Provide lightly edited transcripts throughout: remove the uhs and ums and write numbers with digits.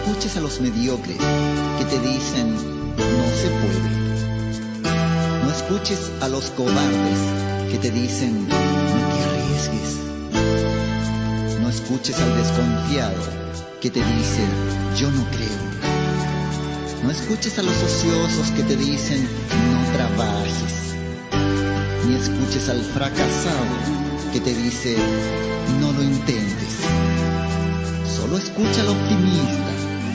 escuches a los mediocres que te dicen no se puede. No escuches a los cobardes que te dicen no te arriesgues. No escuches al desconfiado que te dice yo no creo. No escuches a los ociosos que te dicen no trabajes. Ni escuches al fracasado que te dice no lo intentes. Solo escucha al optimista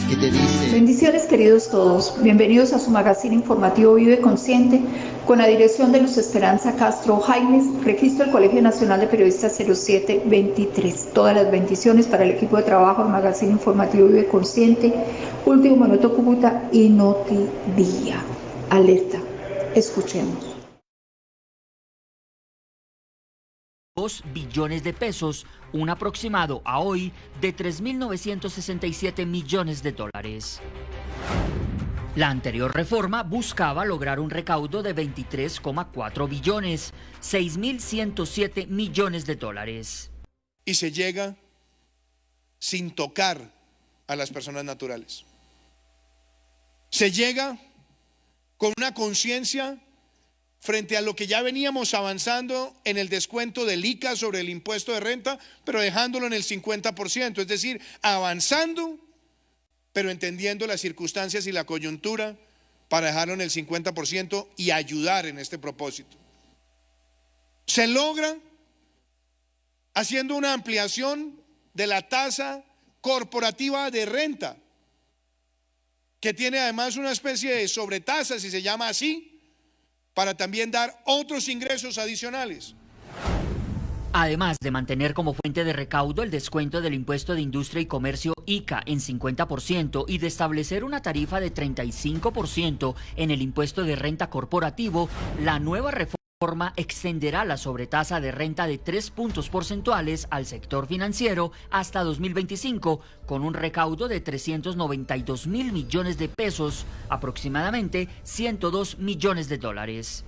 que te dice... Bendiciones, queridos todos. Bienvenidos a su magazine informativo Vive Consciente, con la dirección de Luz Esperanza Castro Jaimes, registro del Colegio Nacional de Periodistas 0723. Todas las bendiciones para el equipo de trabajo del magazine informativo Vive Consciente, Último Minuto Cúcuta y Notidía. Alerta. Escuchemos. 2 billones de pesos, un aproximado a hoy de 3.967 millones de dólares. La anterior reforma buscaba lograr un recaudo de 23,4 billones, 6.107 millones de dólares. Y se llega sin tocar a las personas naturales. Se llega con una conciencia frente a lo que ya veníamos avanzando en el descuento del ICA sobre el impuesto de renta, pero dejándolo en el 50%, es decir, avanzando, pero entendiendo las circunstancias y la coyuntura para dejarlo en el 50% y ayudar en este propósito. Se logra haciendo una ampliación de la tasa corporativa de renta, que tiene además una especie de sobretasa, si se llama así, para también dar otros ingresos adicionales. Además de mantener como fuente de recaudo el descuento del impuesto de industria y comercio ICA en 50% y de establecer una tarifa de 35% en el impuesto de renta corporativo, la nueva reforma extenderá la sobretasa de renta de 3 puntos porcentuales al sector financiero hasta 2025, con un recaudo de 392 mil millones de pesos, aproximadamente 102 millones de dólares.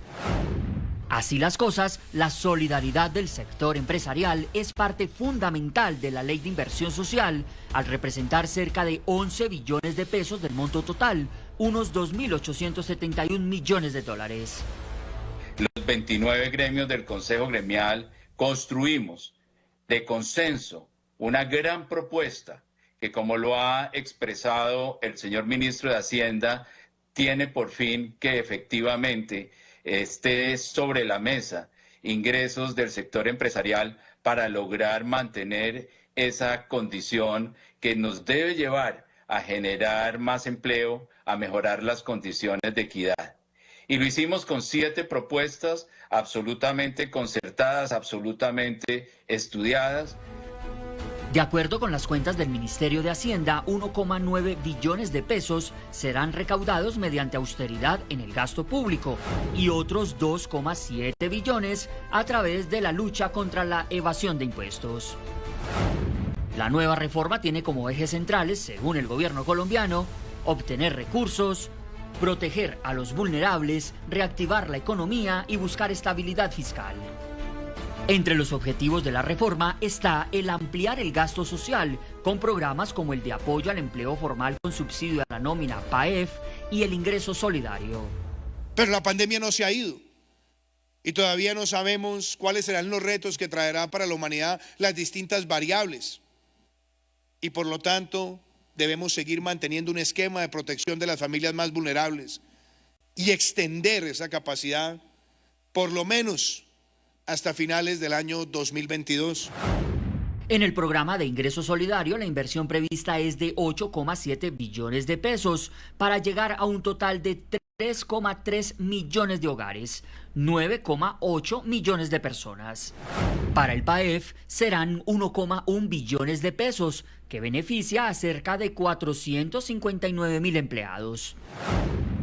Así las cosas, la solidaridad del sector empresarial es parte fundamental de la Ley de Inversión Social, al representar cerca de 11 billones de pesos del monto total, unos 2.871 millones de dólares. Los 29 gremios del Consejo Gremial construimos de consenso una gran propuesta que, como lo ha expresado el señor ministro de Hacienda, tiene por fin que efectivamente esté sobre la mesa ingresos del sector empresarial para lograr mantener esa condición que nos debe llevar a generar más empleo, a mejorar las condiciones de equidad. Y lo hicimos con 7 propuestas absolutamente concertadas, absolutamente estudiadas. De acuerdo con las cuentas del Ministerio de Hacienda, 1,9 billones de pesos serán recaudados mediante austeridad en el gasto público y otros 2,7 billones a través de la lucha contra la evasión de impuestos. La nueva reforma tiene como ejes centrales, según el gobierno colombiano, obtener recursos, proteger a los vulnerables, reactivar la economía y buscar estabilidad fiscal. Entre los objetivos de la reforma está el ampliar el gasto social con programas como el de apoyo al empleo formal con subsidio a la nómina PAEF y el ingreso solidario. Pero la pandemia no se ha ido y todavía no sabemos cuáles serán los retos que traerá para la humanidad las distintas variables. Y por lo tanto debemos seguir manteniendo un esquema de protección de las familias más vulnerables y extender esa capacidad por lo menos hasta finales del año 2022. En el programa de ingreso solidario, la inversión prevista es de 8,7 billones de pesos para llegar a un total de 3,3 millones de hogares, 9,8 millones de personas. Para el PAEF serán 1,1 billones de pesos, que beneficia a cerca de 459.000 empleados.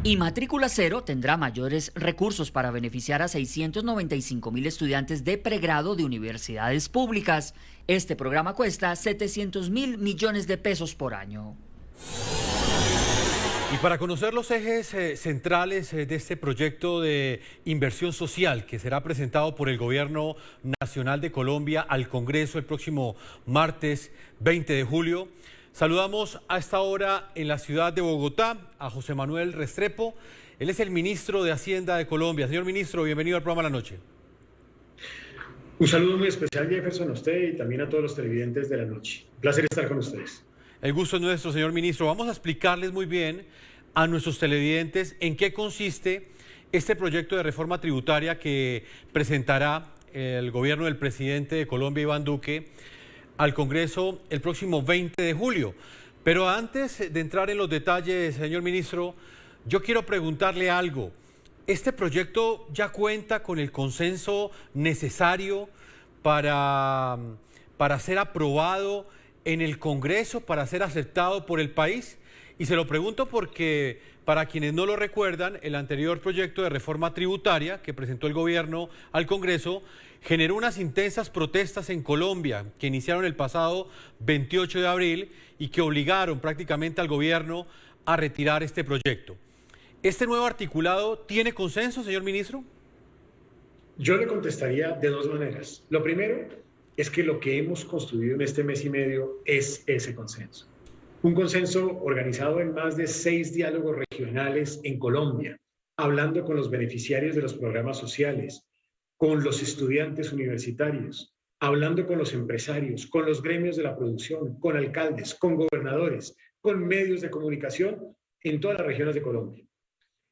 Y Matrícula Cero tendrá mayores recursos para beneficiar a 695.000 estudiantes de pregrado de universidades públicas. Este programa cuesta 700.000 millones de pesos por año. Y para conocer los ejes centrales de este proyecto de inversión social que será presentado por el Gobierno Nacional de Colombia al Congreso el próximo martes 20 de julio, Saludamos a esta hora en la ciudad de Bogotá a José Manuel Restrepo. Él es el ministro de Hacienda de Colombia. Señor ministro, bienvenido al programa La Noche. Un saludo muy especial, Jefferson, a usted y también a todos los televidentes de La Noche. Un placer estar con ustedes. El gusto es nuestro, señor ministro. Vamos a explicarles muy bien a nuestros televidentes en qué consiste este proyecto de reforma tributaria que presentará el gobierno del presidente de Colombia, Iván Duque, al Congreso el próximo 20 de julio. Pero antes de entrar en los detalles, señor ministro, yo quiero preguntarle algo. ¿Este proyecto ya cuenta con el consenso necesario para ser aprobado en el Congreso, para ser aceptado por el país? Y se lo pregunto porque, para quienes no lo recuerdan, el anterior proyecto de reforma tributaria que presentó el gobierno al Congreso generó unas intensas protestas en Colombia que iniciaron el pasado 28 de abril y que obligaron prácticamente al gobierno a retirar este proyecto. ¿Este nuevo articulado tiene consenso, señor ministro? Yo le contestaría de dos maneras. Lo primero es que lo que hemos construido en este mes y medio es ese consenso. Un consenso organizado en más de 6 diálogos regionales en Colombia, hablando con los beneficiarios de los programas sociales, con los estudiantes universitarios, hablando con los empresarios, con los gremios de la producción, con alcaldes, con gobernadores, con medios de comunicación en todas las regiones de Colombia.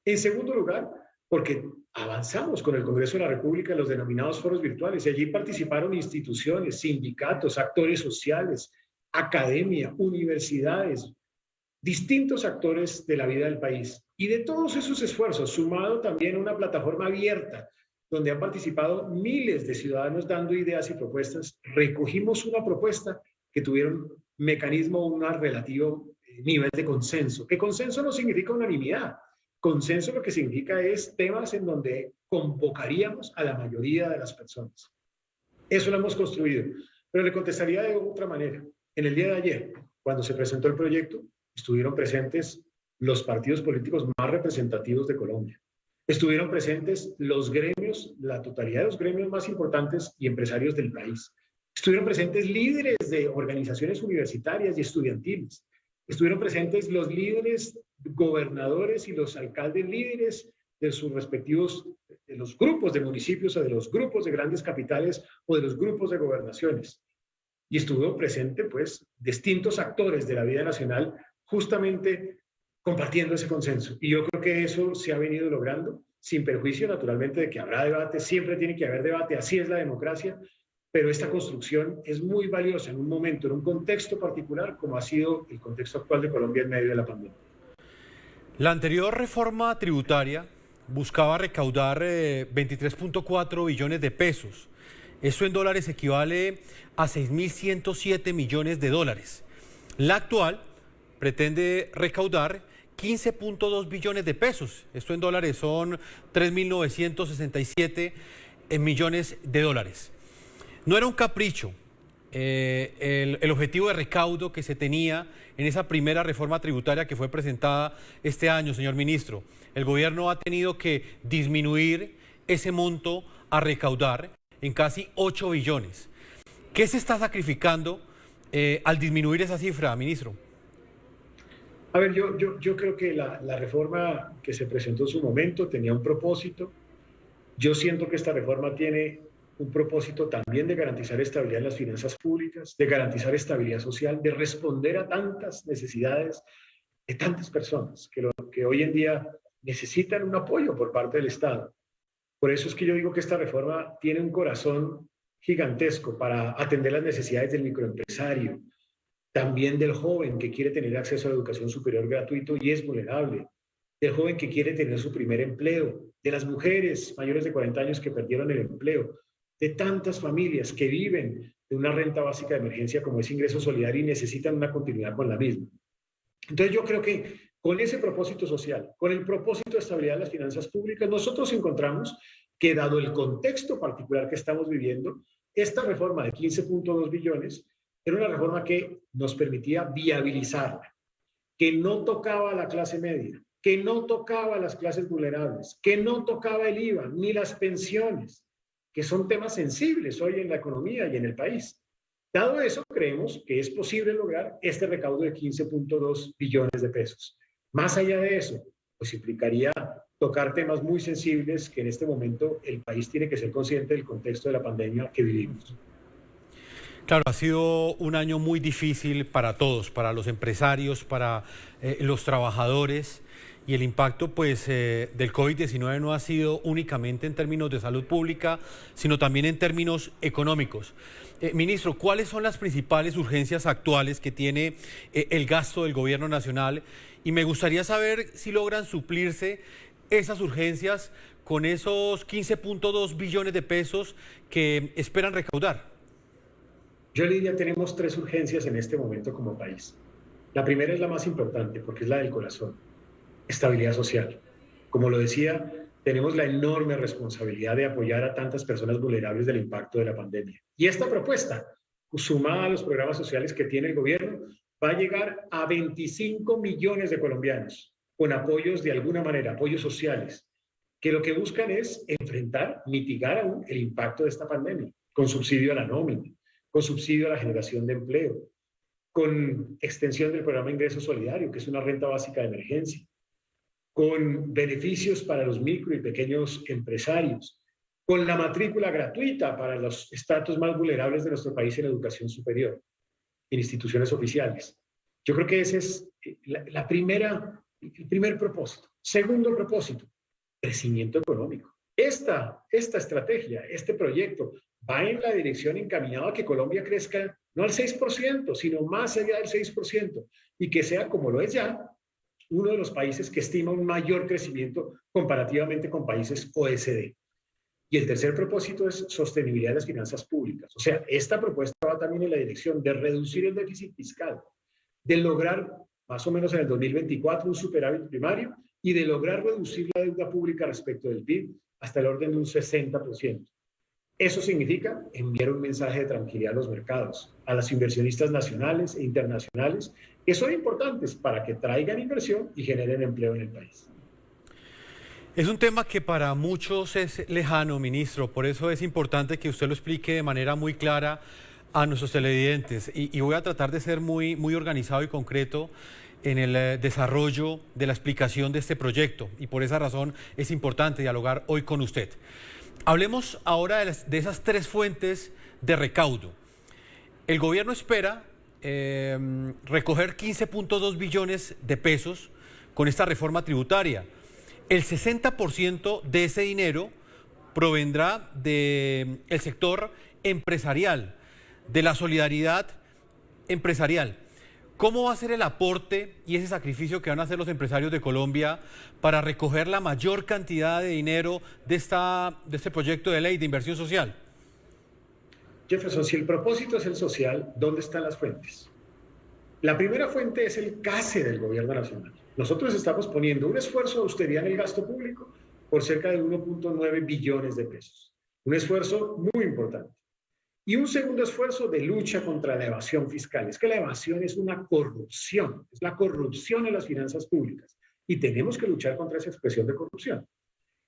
En segundo lugar, porque avanzamos con el Congreso de la República en los denominados foros virtuales y allí participaron instituciones, sindicatos, actores sociales, academia, universidades, distintos actores de la vida del país. Y de todos esos esfuerzos, sumado también a una plataforma abierta, donde han participado miles de ciudadanos dando ideas y propuestas, recogimos una propuesta que tuvieron mecanismo, un relativo nivel de consenso. Que consenso no significa unanimidad. Consenso lo que significa es temas en donde convocaríamos a la mayoría de las personas. Eso lo hemos construido. Pero le contestaría de otra manera. En el día de ayer, cuando se presentó el proyecto, estuvieron presentes los partidos políticos más representativos de Colombia. Estuvieron presentes los gremios, la totalidad de los gremios más importantes y empresarios del país. Estuvieron presentes líderes de organizaciones universitarias y estudiantiles. Estuvieron presentes los líderes gobernadores y los alcaldes líderes de sus respectivos, de los grupos de municipios o de los grupos de grandes capitales o de los grupos de gobernaciones. Y estuvo presente, pues, distintos actores de la vida nacional justamente compartiendo ese consenso. Y yo creo que eso se ha venido logrando, sin perjuicio, naturalmente, de que habrá debate, siempre tiene que haber debate, así es la democracia, pero esta construcción es muy valiosa en un momento, en un contexto particular, como ha sido el contexto actual de Colombia en medio de la pandemia. La anterior reforma tributaria buscaba recaudar 23.4 billones de pesos. Eso en dólares equivale a 6.107 millones de dólares. La actual pretende recaudar 15.2 billones de pesos. Esto en dólares son 3.967 millones de dólares. No era un capricho el objetivo de recaudo que se tenía en esa primera reforma tributaria que fue presentada este año, señor ministro. El gobierno ha tenido que disminuir ese monto a recaudar en casi 8 billones. ¿Qué se está sacrificando al disminuir esa cifra, ministro? A ver, yo creo que la reforma que se presentó en su momento tenía un propósito. Yo siento que esta reforma tiene un propósito también de garantizar estabilidad en las finanzas públicas, de garantizar estabilidad social, de responder a tantas necesidades de tantas personas que hoy en día necesitan un apoyo por parte del Estado. Por eso es que yo digo que esta reforma tiene un corazón gigantesco para atender las necesidades del microempresario, también del joven que quiere tener acceso a la educación superior gratuito y es vulnerable, del joven que quiere tener su primer empleo, de las mujeres mayores de 40 años que perdieron el empleo, de tantas familias que viven de una renta básica de emergencia como es ingreso solidario y necesitan una continuidad con la misma. Entonces yo creo que con ese propósito social, con el propósito de estabilidad de las finanzas públicas, nosotros encontramos que dado el contexto particular que estamos viviendo, esta reforma de 15.2 billones era una reforma que nos permitía viabilizarla, que no tocaba a la clase media, que no tocaba a las clases vulnerables, que no tocaba el IVA ni las pensiones, que son temas sensibles hoy en la economía y en el país. Dado eso, creemos que es posible lograr este recaudo de 15.2 billones de pesos. Más allá de eso, pues implicaría tocar temas muy sensibles que en este momento el país tiene que ser consciente del contexto de la pandemia que vivimos. Claro, ha sido un año muy difícil para todos, para los empresarios, para los trabajadores, y el impacto pues, del COVID-19 no ha sido únicamente en términos de salud pública, sino también en términos económicos. Ministro, ¿cuáles son las principales urgencias actuales que tiene el gasto del gobierno nacional? Y me gustaría saber si logran suplirse esas urgencias con esos 15.2 billones de pesos que esperan recaudar. Yo le diría, tenemos tres urgencias en este momento como país. La primera es la más importante porque es la del corazón, estabilidad social. Como lo decía, tenemos la enorme responsabilidad de apoyar a tantas personas vulnerables del impacto de la pandemia. Y esta propuesta, sumada a los programas sociales que tiene el gobierno, va a llegar a 25 millones de colombianos con apoyos de alguna manera, apoyos sociales, que lo que buscan es enfrentar, mitigar aún el impacto de esta pandemia, con subsidio a la nómina, con subsidio a la generación de empleo, con extensión del programa Ingreso Solidario, que es una renta básica de emergencia, con beneficios para los micro y pequeños empresarios, con la matrícula gratuita para los estratos más vulnerables de nuestro país en educación superior, en instituciones oficiales. Yo creo que ese es el primer propósito. Segundo propósito, crecimiento económico. Esta estrategia, este proyecto, va en la dirección encaminada a que Colombia crezca no al 6%, sino más allá del 6%, y que sea, como lo es ya, uno de los países que estima un mayor crecimiento comparativamente con países OECD. Y el tercer propósito es sostenibilidad de las finanzas públicas. O sea, esta propuesta va también en la dirección de reducir el déficit fiscal, de lograr más o menos en el 2024 un superávit primario y de lograr reducir la deuda pública respecto del PIB hasta el orden de un 60%. Eso significa enviar un mensaje de tranquilidad a los mercados, a las inversionistas nacionales e internacionales, que son importantes para que traigan inversión y generen empleo en el país. Es un tema que para muchos es lejano, ministro, por eso es importante que usted lo explique de manera muy clara a nuestros televidentes. Y voy a tratar de ser muy organizado y concreto en el desarrollo de la explicación de este proyecto, y por esa razón es importante dialogar hoy con usted. Hablemos ahora de esas tres fuentes de recaudo. El gobierno espera recoger 15.2 billones de pesos con esta reforma tributaria. El 60% de ese dinero provendrá del sector empresarial, de la solidaridad empresarial. ¿Cómo va a ser el aporte y ese sacrificio que van a hacer los empresarios de Colombia para recoger la mayor cantidad de dinero de este proyecto de ley de inversión social? Jefferson, si el propósito es el social, ¿dónde están las fuentes? La primera fuente es el CASE del gobierno nacional. Nosotros estamos poniendo un esfuerzo de austeridad en el gasto público por cerca de 1.9 billones de pesos. Un esfuerzo muy importante. Y un segundo esfuerzo de lucha contra la evasión fiscal. Es que la evasión es una corrupción, es la corrupción en las finanzas públicas. Y tenemos que luchar contra esa expresión de corrupción.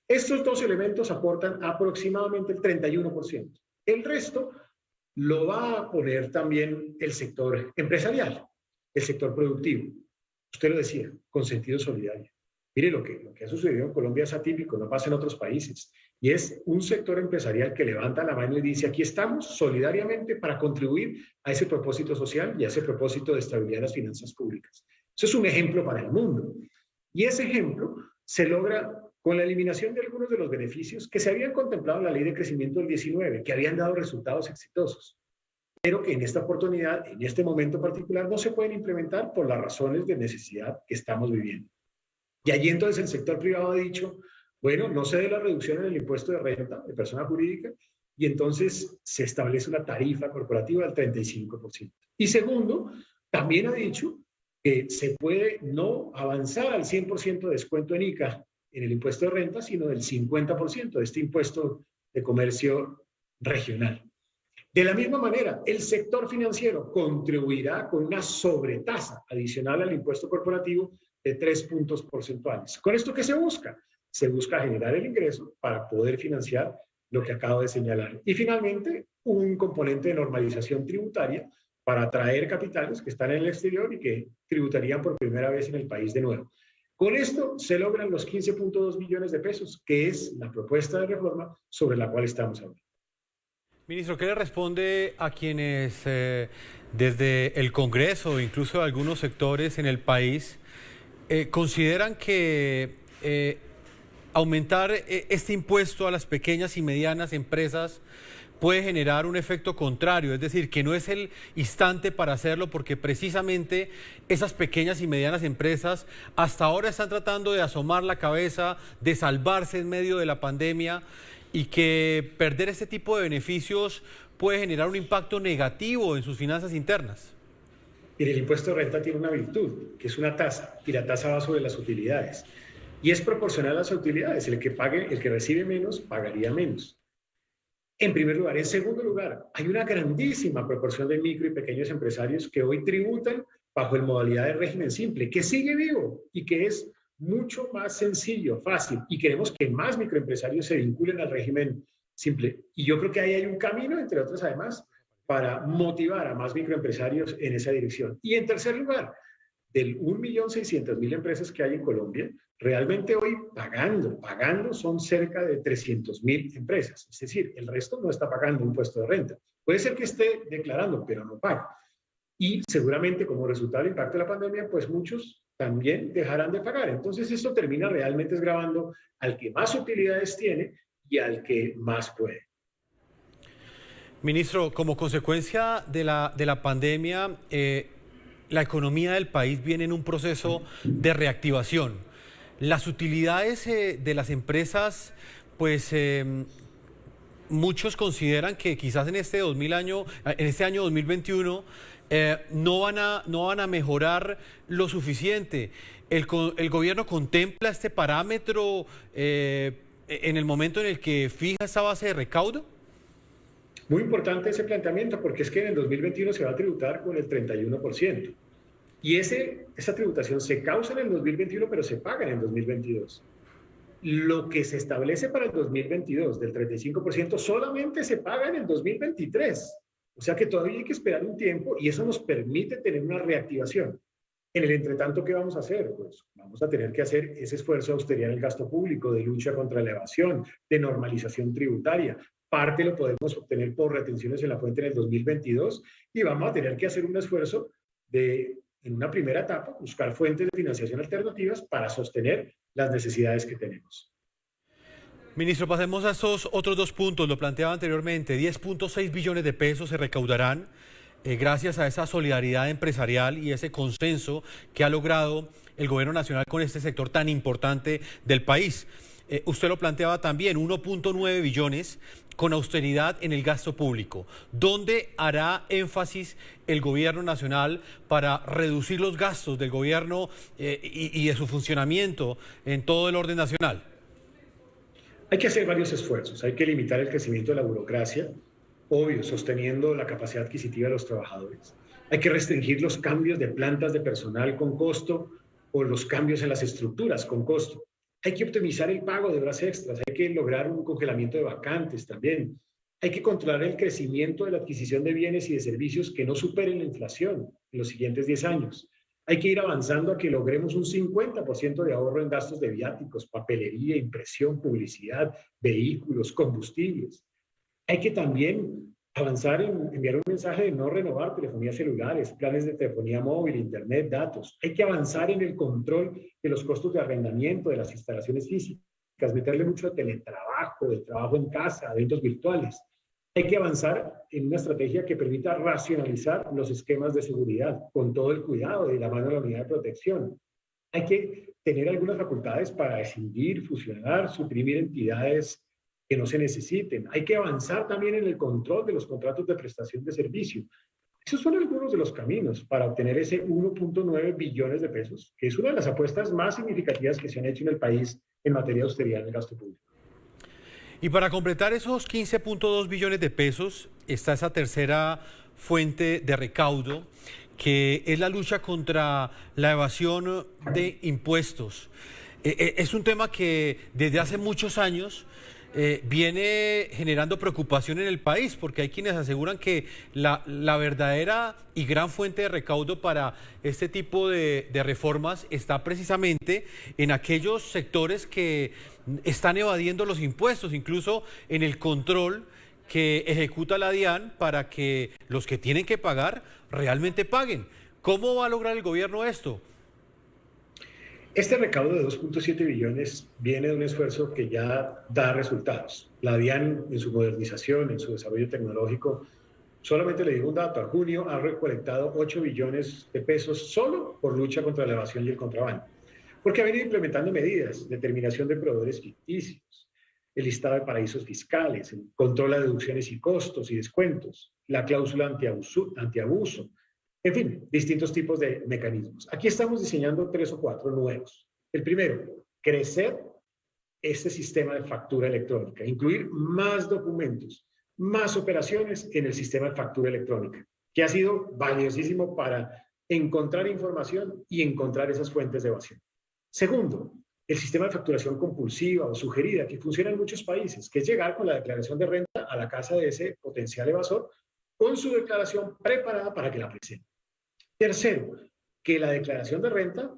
Estos dos elementos aportan aproximadamente el 31%. El resto lo va a poner también el sector empresarial, el sector productivo. Usted lo decía, con sentido solidario. Mire, lo que ha sucedido en Colombia es atípico, no pasa en otros países. Y es un sector empresarial que levanta la mano y dice, aquí estamos solidariamente para contribuir a ese propósito social y a ese propósito de estabilidad de las finanzas públicas. Eso es un ejemplo para el mundo. Y ese ejemplo se logra con la eliminación de algunos de los beneficios que se habían contemplado en la Ley de Crecimiento del 19, que habían dado resultados exitosos, pero que en esta oportunidad, en este momento particular, no se pueden implementar por las razones de necesidad que estamos viviendo. Y allí entonces el sector privado ha dicho, bueno, no se dé la reducción en el impuesto de renta de persona jurídica y entonces se establece una tarifa corporativa del 35%. Y segundo, también ha dicho que se puede no avanzar al 100% de descuento en ICA en el impuesto de renta, sino del 50% de este impuesto de comercio regional. De la misma manera, el sector financiero contribuirá con una sobretasa adicional al impuesto corporativo de 3 puntos porcentuales. ¿Con esto qué se busca? Se busca generar el ingreso para poder financiar lo que acabo de señalar. Y finalmente, un componente de normalización tributaria para atraer capitales que están en el exterior y que tributarían por primera vez en el país de nuevo. Con esto se logran los 15.2 billones de pesos, que es la propuesta de reforma sobre la cual estamos hablando. Ministro, ¿qué le responde a quienes desde el Congreso, incluso algunos sectores en el país, consideran que aumentar este impuesto a las pequeñas y medianas empresas puede generar un efecto contrario? Es decir, que no es el instante para hacerlo porque precisamente esas pequeñas y medianas empresas hasta ahora están tratando de asomar la cabeza, de salvarse en medio de la pandemia, y que perder este tipo de beneficios puede generar un impacto negativo en sus finanzas internas. Mire, el impuesto de renta tiene una virtud, que es una tasa, y la tasa va sobre las utilidades. Y es proporcional a las utilidades. El que recibe menos, pagaría menos. En primer lugar. En segundo lugar, hay una grandísima proporción de micro y pequeños empresarios que hoy tributan bajo la modalidad de régimen simple, que sigue vivo y que es mucho más sencillo, fácil, y queremos que más microempresarios se vinculen al régimen simple. Y yo creo que ahí hay un camino, entre otros además, para motivar a más microempresarios en esa dirección. Y en tercer lugar, del 1.600.000 empresas que hay en Colombia, realmente hoy pagando son cerca de 300.000 empresas. Es decir, el resto no está pagando impuesto de renta. Puede ser que esté declarando, pero no paga. Y seguramente como resultado del impacto de la pandemia, pues muchos también dejarán de pagar. Entonces esto termina realmente gravando al que más utilidades tiene y al que más puede. Ministro, como consecuencia de la pandemia, la economía del país viene en un proceso de reactivación. Las utilidades de las empresas, pues muchos consideran que quizás en este año 2021 no van a mejorar lo suficiente. ¿El gobierno contempla este parámetro en el momento en el que fija esa base de recaudo? Muy importante ese planteamiento, porque es que en el 2021 se va a tributar con el 31%. Y esa tributación se causa en el 2021, pero se paga en el 2022. Lo que se establece para el 2022 del 35% solamente se paga en el 2023. O sea que todavía hay que esperar un tiempo y eso nos permite tener una reactivación. En el entretanto, ¿qué vamos a hacer? Pues vamos a tener que hacer ese esfuerzo de austeridad en el gasto público, de lucha contra la evasión, de normalización tributaria. Parte lo podemos obtener por retenciones en la fuente en el 2022 y vamos a tener que hacer un esfuerzo de, en una primera etapa, buscar fuentes de financiación alternativas para sostener las necesidades que tenemos. Ministro, pasemos a esos otros dos puntos. Lo planteaba anteriormente, 10.6 billones de pesos se recaudarán gracias a esa solidaridad empresarial y ese consenso que ha logrado el gobierno nacional con este sector tan importante del país. Usted lo planteaba también, 1.9 billones con austeridad en el gasto público. ¿Dónde hará énfasis el gobierno nacional para reducir los gastos del gobierno y de su funcionamiento en todo el orden nacional? Hay que hacer varios esfuerzos. Hay que limitar el crecimiento de la burocracia, obvio, sosteniendo la capacidad adquisitiva de los trabajadores. Hay que restringir los cambios de plantas de personal con costo o los cambios en las estructuras con costo. Hay que optimizar el pago de horas extras, hay que lograr un congelamiento de vacantes también. Hay que controlar el crecimiento de la adquisición de bienes y de servicios que no superen la inflación en los siguientes 10 años. Hay que ir avanzando a que logremos un 50% de ahorro en gastos de viáticos, papelería, impresión, publicidad, vehículos, combustibles. Hay que también avanzar en enviar un mensaje de no renovar telefonías celulares, planes de telefonía móvil, internet, datos. Hay que avanzar en el control de los costos de arrendamiento de las instalaciones físicas, meterle mucho de teletrabajo, de trabajo en casa, eventos virtuales. Hay que avanzar en una estrategia que permita racionalizar los esquemas de seguridad con todo el cuidado de la mano de la unidad de protección. Hay que tener algunas facultades para escindir, fusionar, suprimir entidades que no se necesiten. Hay que avanzar también en el control de los contratos de prestación de servicio. Esos son algunos de los caminos para obtener ese 1.9 billones de pesos, que es una de las apuestas más significativas que se han hecho en el país en materia de austeridad en el gasto público. Y para completar esos 15.2 billones de pesos está esa tercera fuente de recaudo, que es la lucha contra la evasión de impuestos. Es un tema que desde hace muchos años viene generando preocupación en el país, porque hay quienes aseguran que la verdadera y gran fuente de recaudo para este tipo de reformas está precisamente en aquellos sectores que están evadiendo los impuestos, incluso en el control que ejecuta la DIAN para que los que tienen que pagar realmente paguen. ¿Cómo va a lograr el gobierno esto? Este recaudo de 2.7 billones viene de un esfuerzo que ya da resultados. La DIAN, en su modernización, en su desarrollo tecnológico, solamente le digo un dato: a junio ha recolectado 8 billones de pesos solo por lucha contra la evasión y el contrabando, porque ha venido implementando medidas, determinación de proveedores ficticios, el listado de paraísos fiscales, el control de deducciones y costos y descuentos, la cláusula antiabuso, en fin, distintos tipos de mecanismos. Aquí estamos diseñando 3 o 4 nuevos. El primero, crecer este sistema de factura electrónica, incluir más documentos, más operaciones en el sistema de factura electrónica, que ha sido valiosísimo para encontrar información y encontrar esas fuentes de evasión. Segundo, el sistema de facturación compulsiva o sugerida que funciona en muchos países, que es llegar con la declaración de renta a la casa de ese potencial evasor con su declaración preparada para que la presente. Tercero, que la declaración de renta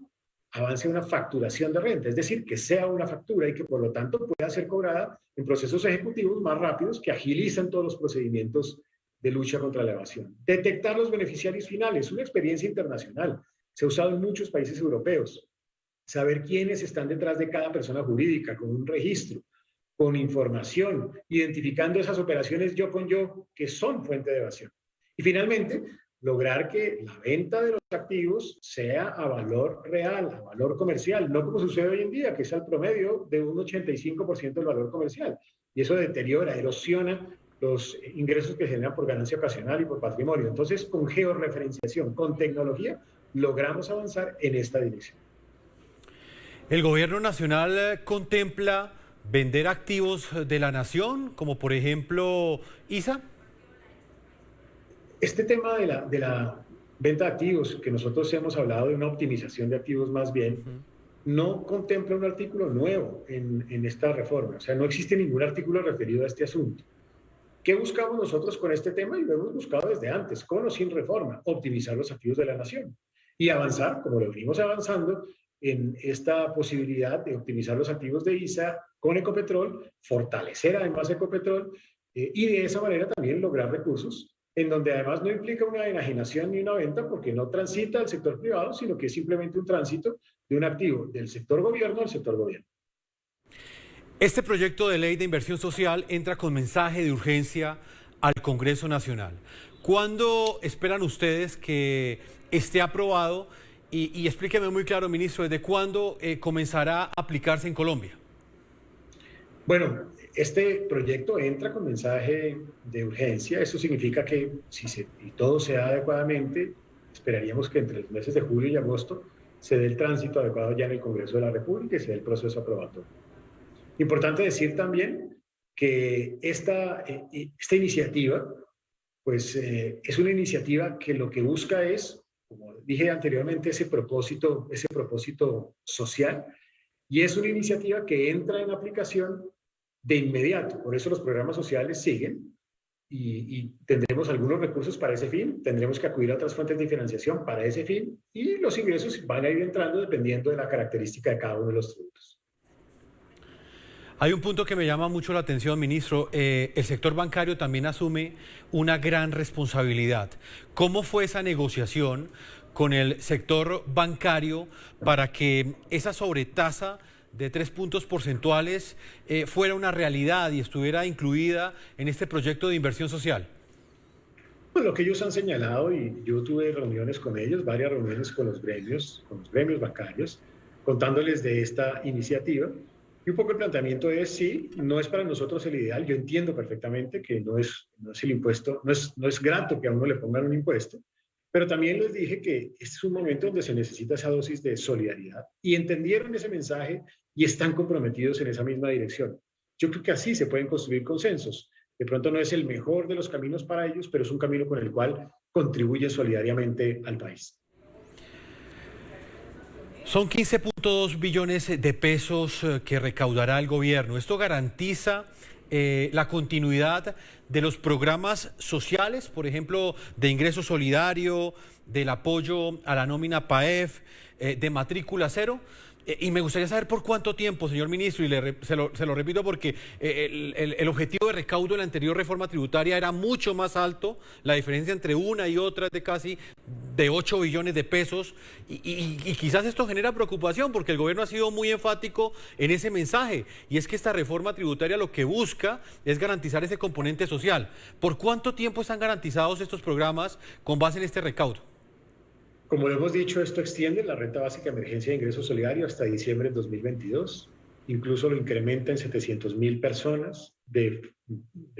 avance a una facturación de renta, es decir, que sea una factura y que por lo tanto pueda ser cobrada en procesos ejecutivos más rápidos que agilizan todos los procedimientos de lucha contra la evasión. Detectar los beneficiarios finales, una experiencia internacional, se ha usado en muchos países europeos. Saber quiénes están detrás de cada persona jurídica, con un registro, con información, identificando esas operaciones yo con yo que son fuente de evasión. Y finalmente, lograr que la venta de los activos sea a valor real, a valor comercial, no como sucede hoy en día, que es al promedio de un 85% del valor comercial. Y eso deteriora, erosiona los ingresos que se generan por ganancia ocasional y por patrimonio. Entonces, con georreferenciación, con tecnología, logramos avanzar en esta dirección. ¿El gobierno nacional contempla vender activos de la nación, como por ejemplo ISA? Este tema de la venta de activos, que nosotros hemos hablado de una optimización de activos más bien, no contempla un artículo nuevo en esta reforma. O sea, no existe ningún artículo referido a este asunto. ¿Qué buscamos nosotros con este tema? Y lo hemos buscado desde antes, con o sin reforma: optimizar los activos de la nación y avanzar, como lo venimos avanzando, en esta posibilidad de optimizar los activos de ISA con Ecopetrol, fortalecer además Ecopetrol y de esa manera también lograr recursos en donde además no implica una enajenación ni una venta, porque no transita al sector privado, sino que es simplemente un tránsito de un activo del sector gobierno al sector gobierno. Este proyecto de ley de inversión social entra con mensaje de urgencia al Congreso Nacional. ¿Cuándo esperan ustedes que esté aprobado? Y explíqueme muy claro, ministro, ¿desde cuándo comenzará a aplicarse en Colombia? Bueno, este proyecto entra con mensaje de urgencia. Eso significa que si todo se da adecuadamente, esperaríamos que entre los meses de julio y agosto se dé el tránsito adecuado ya en el Congreso de la República y se dé el proceso aprobatorio. Importante decir también que esta iniciativa, pues es una iniciativa que lo que busca es, como dije anteriormente, ese propósito social, y es una iniciativa que entra en aplicación de inmediato. Por eso los programas sociales siguen y tendremos algunos recursos para ese fin, tendremos que acudir a otras fuentes de financiación para ese fin y los ingresos van a ir entrando dependiendo de la característica de cada uno de los tributos. Hay un punto que me llama mucho la atención, ministro. El sector bancario también asume una gran responsabilidad. ¿Cómo fue esa negociación con el sector bancario para que esa sobretasa de 3 puntos porcentuales fuera una realidad y estuviera incluida en este proyecto de inversión social? Pues lo que ellos han señalado, y yo tuve reuniones con ellos, varias reuniones con los gremios bancarios, contándoles de esta iniciativa. Y un poco el planteamiento es, sí, no es para nosotros el ideal. Yo entiendo perfectamente que no es el impuesto, no es grato que a uno le pongan un impuesto, pero también les dije que este es un momento donde se necesita esa dosis de solidaridad y entendieron ese mensaje y están comprometidos en esa misma dirección. Yo creo que así se pueden construir consensos. De pronto no es el mejor de los caminos para ellos, pero es un camino con el cual contribuyen solidariamente al país. Son 15.2 billones de pesos que recaudará el gobierno. Esto garantiza la continuidad de los programas sociales, por ejemplo, de ingreso solidario, del apoyo a la nómina PAEF, de matrícula cero. Y me gustaría saber por cuánto tiempo, señor ministro, y se lo repito porque el objetivo de recaudo de la anterior reforma tributaria era mucho más alto, la diferencia entre una y otra es de casi de 8 billones de pesos, y quizás esto genera preocupación porque el gobierno ha sido muy enfático en ese mensaje, y es que esta reforma tributaria lo que busca es garantizar ese componente social. ¿Por cuánto tiempo están garantizados estos programas con base en este recaudo? Como lo hemos dicho, esto extiende la renta básica de emergencia de ingreso solidario hasta diciembre de 2022. Incluso lo incrementa en 700.000 personas de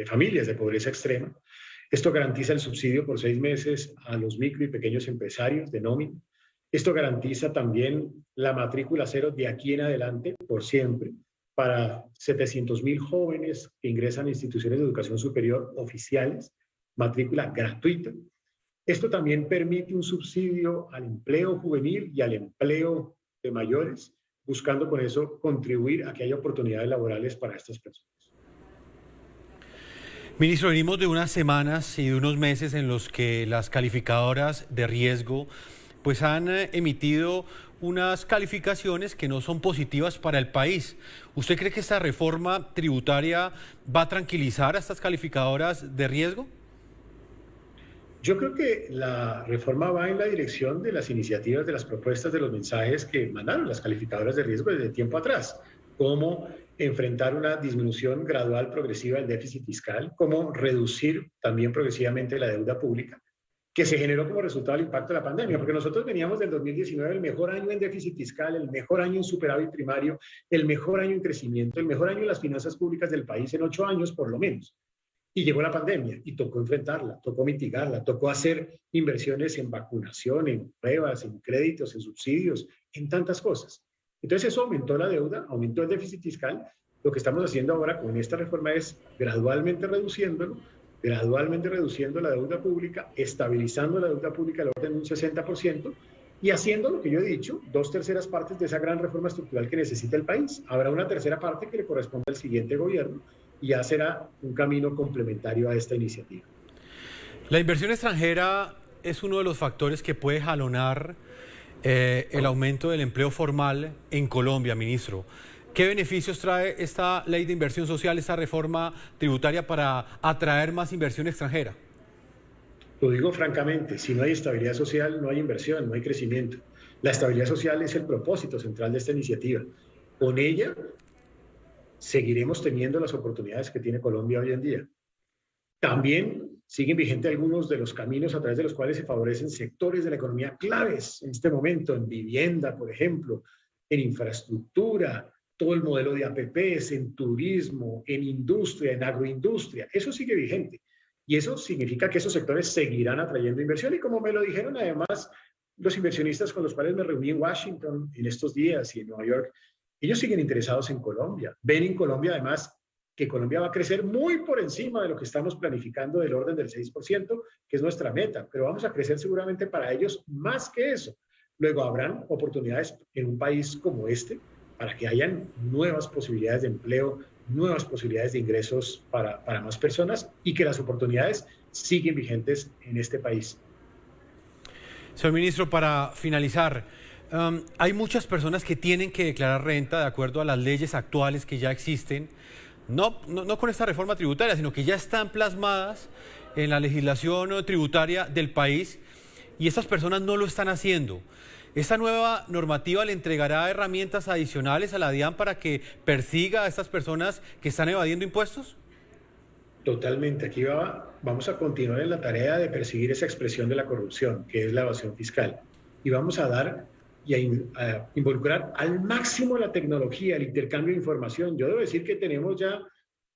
familias de pobreza extrema. Esto garantiza el subsidio por 6 meses a los micro y pequeños empresarios de nómina. Esto garantiza también la matrícula cero de aquí en adelante, por siempre, para 700.000 jóvenes que ingresan a instituciones de educación superior oficiales, matrícula gratuita. Esto también permite un subsidio al empleo juvenil y al empleo de mayores, buscando con eso contribuir a que haya oportunidades laborales para estas personas. Ministro, venimos de unas semanas y de unos meses en los que las calificadoras de riesgo pues han emitido unas calificaciones que no son positivas para el país. ¿Usted cree que esta reforma tributaria va a tranquilizar a estas calificadoras de riesgo? Yo creo que la reforma va en la dirección de las iniciativas, de las propuestas, de los mensajes que mandaron las calificadoras de riesgo desde tiempo atrás. Cómo enfrentar una disminución gradual, progresiva del déficit fiscal, cómo reducir también progresivamente la deuda pública, que se generó como resultado del impacto de la pandemia, porque nosotros veníamos del 2019 el mejor año en déficit fiscal, el mejor año en superávit primario, el mejor año en crecimiento, el mejor año en las finanzas públicas del país en 8 años por lo menos. Y llegó la pandemia y tocó enfrentarla, tocó mitigarla, tocó hacer inversiones en vacunación, en pruebas, en créditos, en subsidios, en tantas cosas. Entonces eso aumentó la deuda, aumentó el déficit fiscal. Lo que estamos haciendo ahora con esta reforma es gradualmente reduciendo la deuda pública, estabilizando la deuda pública al orden de un 60% y haciendo lo que yo he dicho, 2/3 partes de esa gran reforma estructural que necesita el país. Habrá una tercera parte que le corresponde al siguiente gobierno, y ya será un camino complementario a esta iniciativa. La inversión extranjera es uno de los factores que puede jalonar el aumento del empleo formal en Colombia, ministro. ¿Qué beneficios trae esta ley de inversión social, esta reforma tributaria para atraer más inversión extranjera? Lo digo francamente, si no hay estabilidad social, no hay inversión, no hay crecimiento. La estabilidad social es el propósito central de esta iniciativa. Con ella seguiremos teniendo las oportunidades que tiene Colombia hoy en día. También siguen vigentes algunos de los caminos a través de los cuales se favorecen sectores de la economía claves en este momento, en vivienda, por ejemplo, en infraestructura, todo el modelo de APPs, en turismo, en industria, en agroindustria. Eso sigue vigente. Y eso significa que esos sectores seguirán atrayendo inversión. Y como me lo dijeron además los inversionistas con los cuales me reuní en Washington en estos días y en Nueva York, ellos siguen interesados en Colombia. Ven en Colombia, además, que Colombia va a crecer muy por encima de lo que estamos planificando del orden del 6%, que es nuestra meta, pero vamos a crecer seguramente para ellos más que eso. Luego habrán oportunidades en un país como este para que hayan nuevas posibilidades de empleo, nuevas posibilidades de ingresos para más personas y que las oportunidades siguen vigentes en este país. Señor ministro, para finalizar, hay muchas personas que tienen que declarar renta de acuerdo a las leyes actuales que ya existen, no con esta reforma tributaria, sino que ya están plasmadas en la legislación tributaria del país, y estas personas no lo están haciendo. ¿Esta nueva normativa le entregará herramientas adicionales a la DIAN para que persiga a estas personas que están evadiendo impuestos? Totalmente. Aquí vamos a continuar en la tarea de perseguir esa expresión de la corrupción, que es la evasión fiscal. Y vamos a dar y a involucrar al máximo la tecnología, el intercambio de información. Yo debo decir que tenemos ya,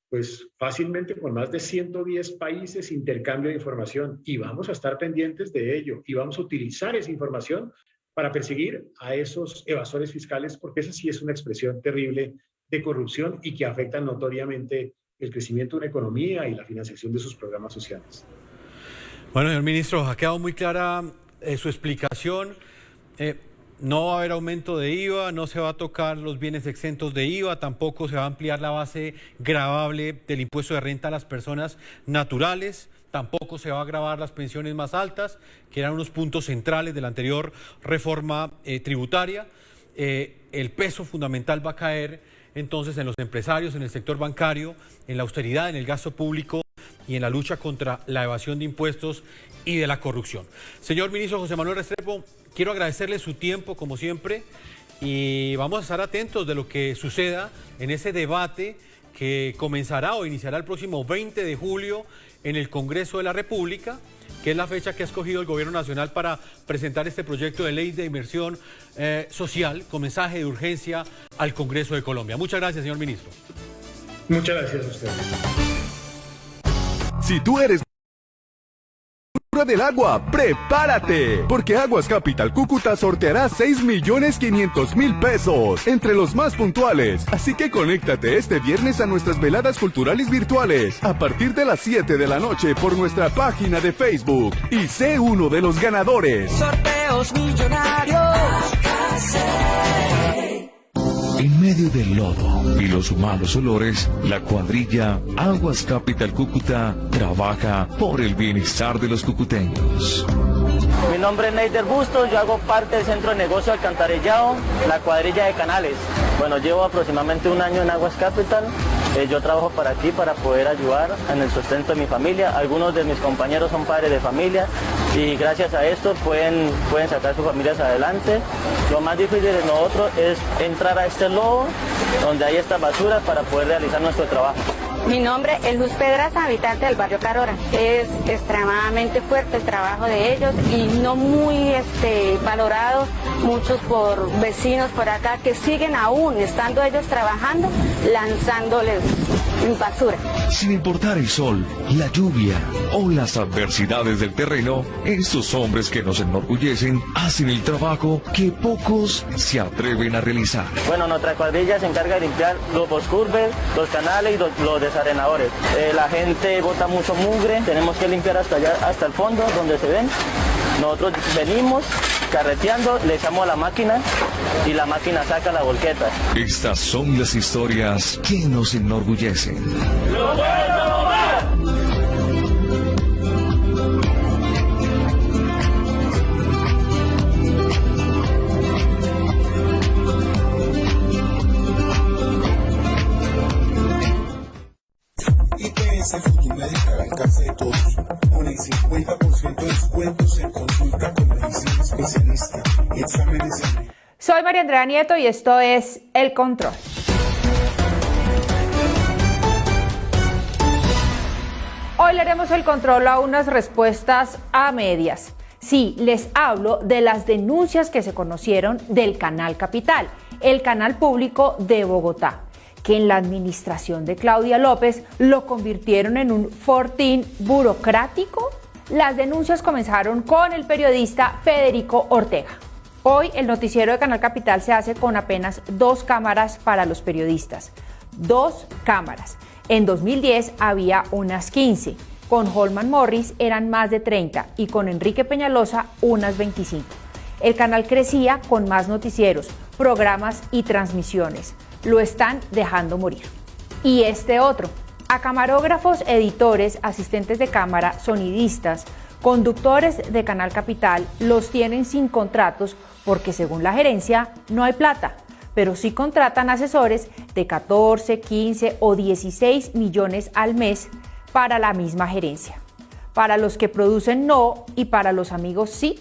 pues fácilmente con más de 110 países intercambio de información y vamos a estar pendientes de ello y vamos a utilizar esa información para perseguir a esos evasores fiscales, porque esa sí es una expresión terrible de corrupción y que afecta notoriamente el crecimiento de una economía y la financiación de sus programas sociales. Bueno, señor ministro, ha quedado muy clara su explicación. no va a haber aumento de IVA, no se va a tocar los bienes exentos de IVA, tampoco se va a ampliar la base gravable del impuesto de renta a las personas naturales, tampoco se va a gravar las pensiones más altas, que eran unos puntos centrales de la anterior reforma tributaria. El peso fundamental va a caer entonces en los empresarios, en el sector bancario, en la austeridad, en el gasto público y en la lucha contra la evasión de impuestos y de la corrupción. Señor ministro José Manuel Restrepo, quiero agradecerle su tiempo como siempre y vamos a estar atentos de lo que suceda en ese debate que comenzará o iniciará el próximo 20 de julio en el Congreso de la República, que es la fecha que ha escogido el Gobierno Nacional para presentar este proyecto de ley de inversión social con mensaje de urgencia al Congreso de Colombia. Muchas gracias, señor ministro. Muchas gracias a ustedes. Si tú eres del agua, prepárate, porque Aguas Capital Cúcuta sorteará 6.500.000 pesos entre los más puntuales. Así que conéctate este viernes a nuestras veladas culturales virtuales a partir de las 7 de la noche por nuestra página de Facebook y sé uno de los ganadores. Sorteos millonarios. En medio del lodo y los malos olores, la cuadrilla Aguas Capital Cúcuta trabaja por el bienestar de los cucuteños. Mi nombre es Neider Bustos, yo hago parte del Centro de Negocio Alcantarillado, la cuadrilla de Canales. Bueno, llevo aproximadamente un año en Aguas Capital. Yo trabajo para aquí para poder ayudar en el sustento de mi familia. Algunos de mis compañeros son padres de familia y gracias a esto pueden sacar sus familias adelante. Lo más difícil de nosotros es entrar a este lodo donde hay estas basuras para poder realizar nuestro trabajo. Mi nombre es Luz Pedraza, habitante del barrio Carora. Es extremadamente fuerte el trabajo de ellos y no muy valorado muchos por vecinos por acá que siguen aún, estando ellos trabajando, lanzándoles basura. Sin importar el sol, la lluvia o las adversidades del terreno, estos hombres que nos enorgullecen hacen el trabajo que pocos se atreven a realizar. Bueno, nuestra cuadrilla se encarga de limpiar los boscurbes, los canales y los desarenadores. La gente bota mucho mugre, tenemos que limpiar hasta allá, hasta el fondo donde se ven. Nosotros venimos carreteando, le echamos a la máquina y la máquina saca la volqueta. Estas son las historias que nos enorgullecen. ¡Lo bueno va! IPS Futumédica al alcance de todos, con el 50% de descuentos en consulta con medicina especialista y exámenes en... Soy María Andrea Nieto y esto es El Control. Hoy le haremos el control a unas respuestas a medias. Sí, les hablo de las denuncias que se conocieron del Canal Capital, el canal público de Bogotá, que en la administración de Claudia López lo convirtieron en un fortín burocrático. Las denuncias comenzaron con el periodista Federico Ortega. Hoy el noticiero de Canal Capital se hace con apenas 2 cámaras para los periodistas. 2 cámaras. En 2010 había unas 15. Con Holman Morris eran más de 30 y con Enrique Peñalosa unas 25. El canal crecía con más noticieros, programas y transmisiones. Lo están dejando morir. Y este otro, a camarógrafos, editores, asistentes de cámara, sonidistas, conductores de Canal Capital los tienen sin contratos porque según la gerencia no hay plata, pero sí contratan asesores de 14, 15 o 16 millones al mes para la misma gerencia. Para los que producen no y para los amigos sí.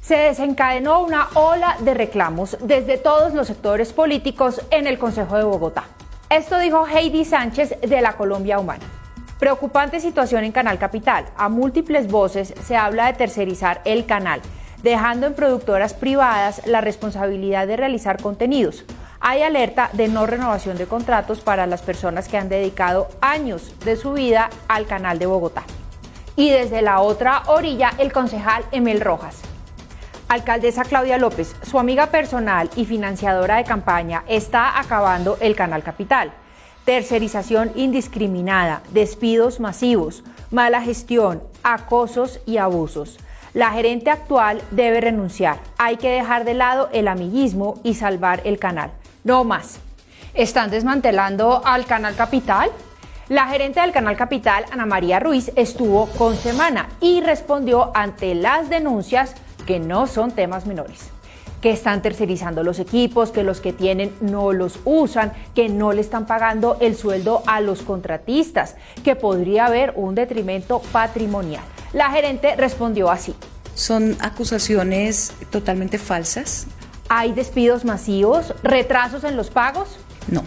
Se desencadenó una ola de reclamos desde todos los sectores políticos en el Consejo de Bogotá. Esto dijo Heidi Sánchez de la Colombia Humana. Preocupante situación en Canal Capital. A múltiples voces se habla de tercerizar el canal, dejando en productoras privadas la responsabilidad de realizar contenidos. Hay alerta de no renovación de contratos para las personas que han dedicado años de su vida al canal de Bogotá. Y desde la otra orilla, el concejal Emel Rojas. Alcaldesa Claudia López, su amiga personal y financiadora de campaña, está acabando el Canal Capital. Tercerización indiscriminada, despidos masivos, mala gestión, acosos y abusos. La gerente actual debe renunciar. Hay que dejar de lado el amiguismo y salvar el canal. No más. ¿Están desmantelando al Canal Capital? La gerente del Canal Capital, Ana María Ruiz, estuvo con Semana y respondió ante las denuncias que no son temas menores. Que están tercerizando los equipos, que los que tienen no los usan, que no le están pagando el sueldo a los contratistas, que podría haber un detrimento patrimonial. La gerente respondió así. Son acusaciones totalmente falsas. ¿Hay despidos masivos, retrasos en los pagos? No,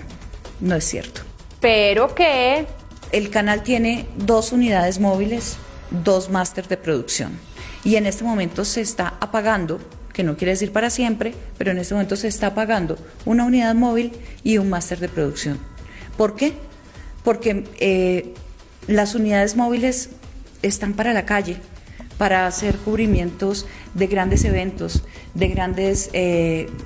no es cierto. ¿Pero qué? El canal tiene 2 unidades móviles, 2 máster de producción. Y en este momento se está apagando, que no quiere decir para siempre, pero en este momento se está apagando una unidad móvil y un máster de producción. ¿Por qué? Porque las unidades móviles están para la calle, para hacer cubrimientos de grandes eventos, de grandes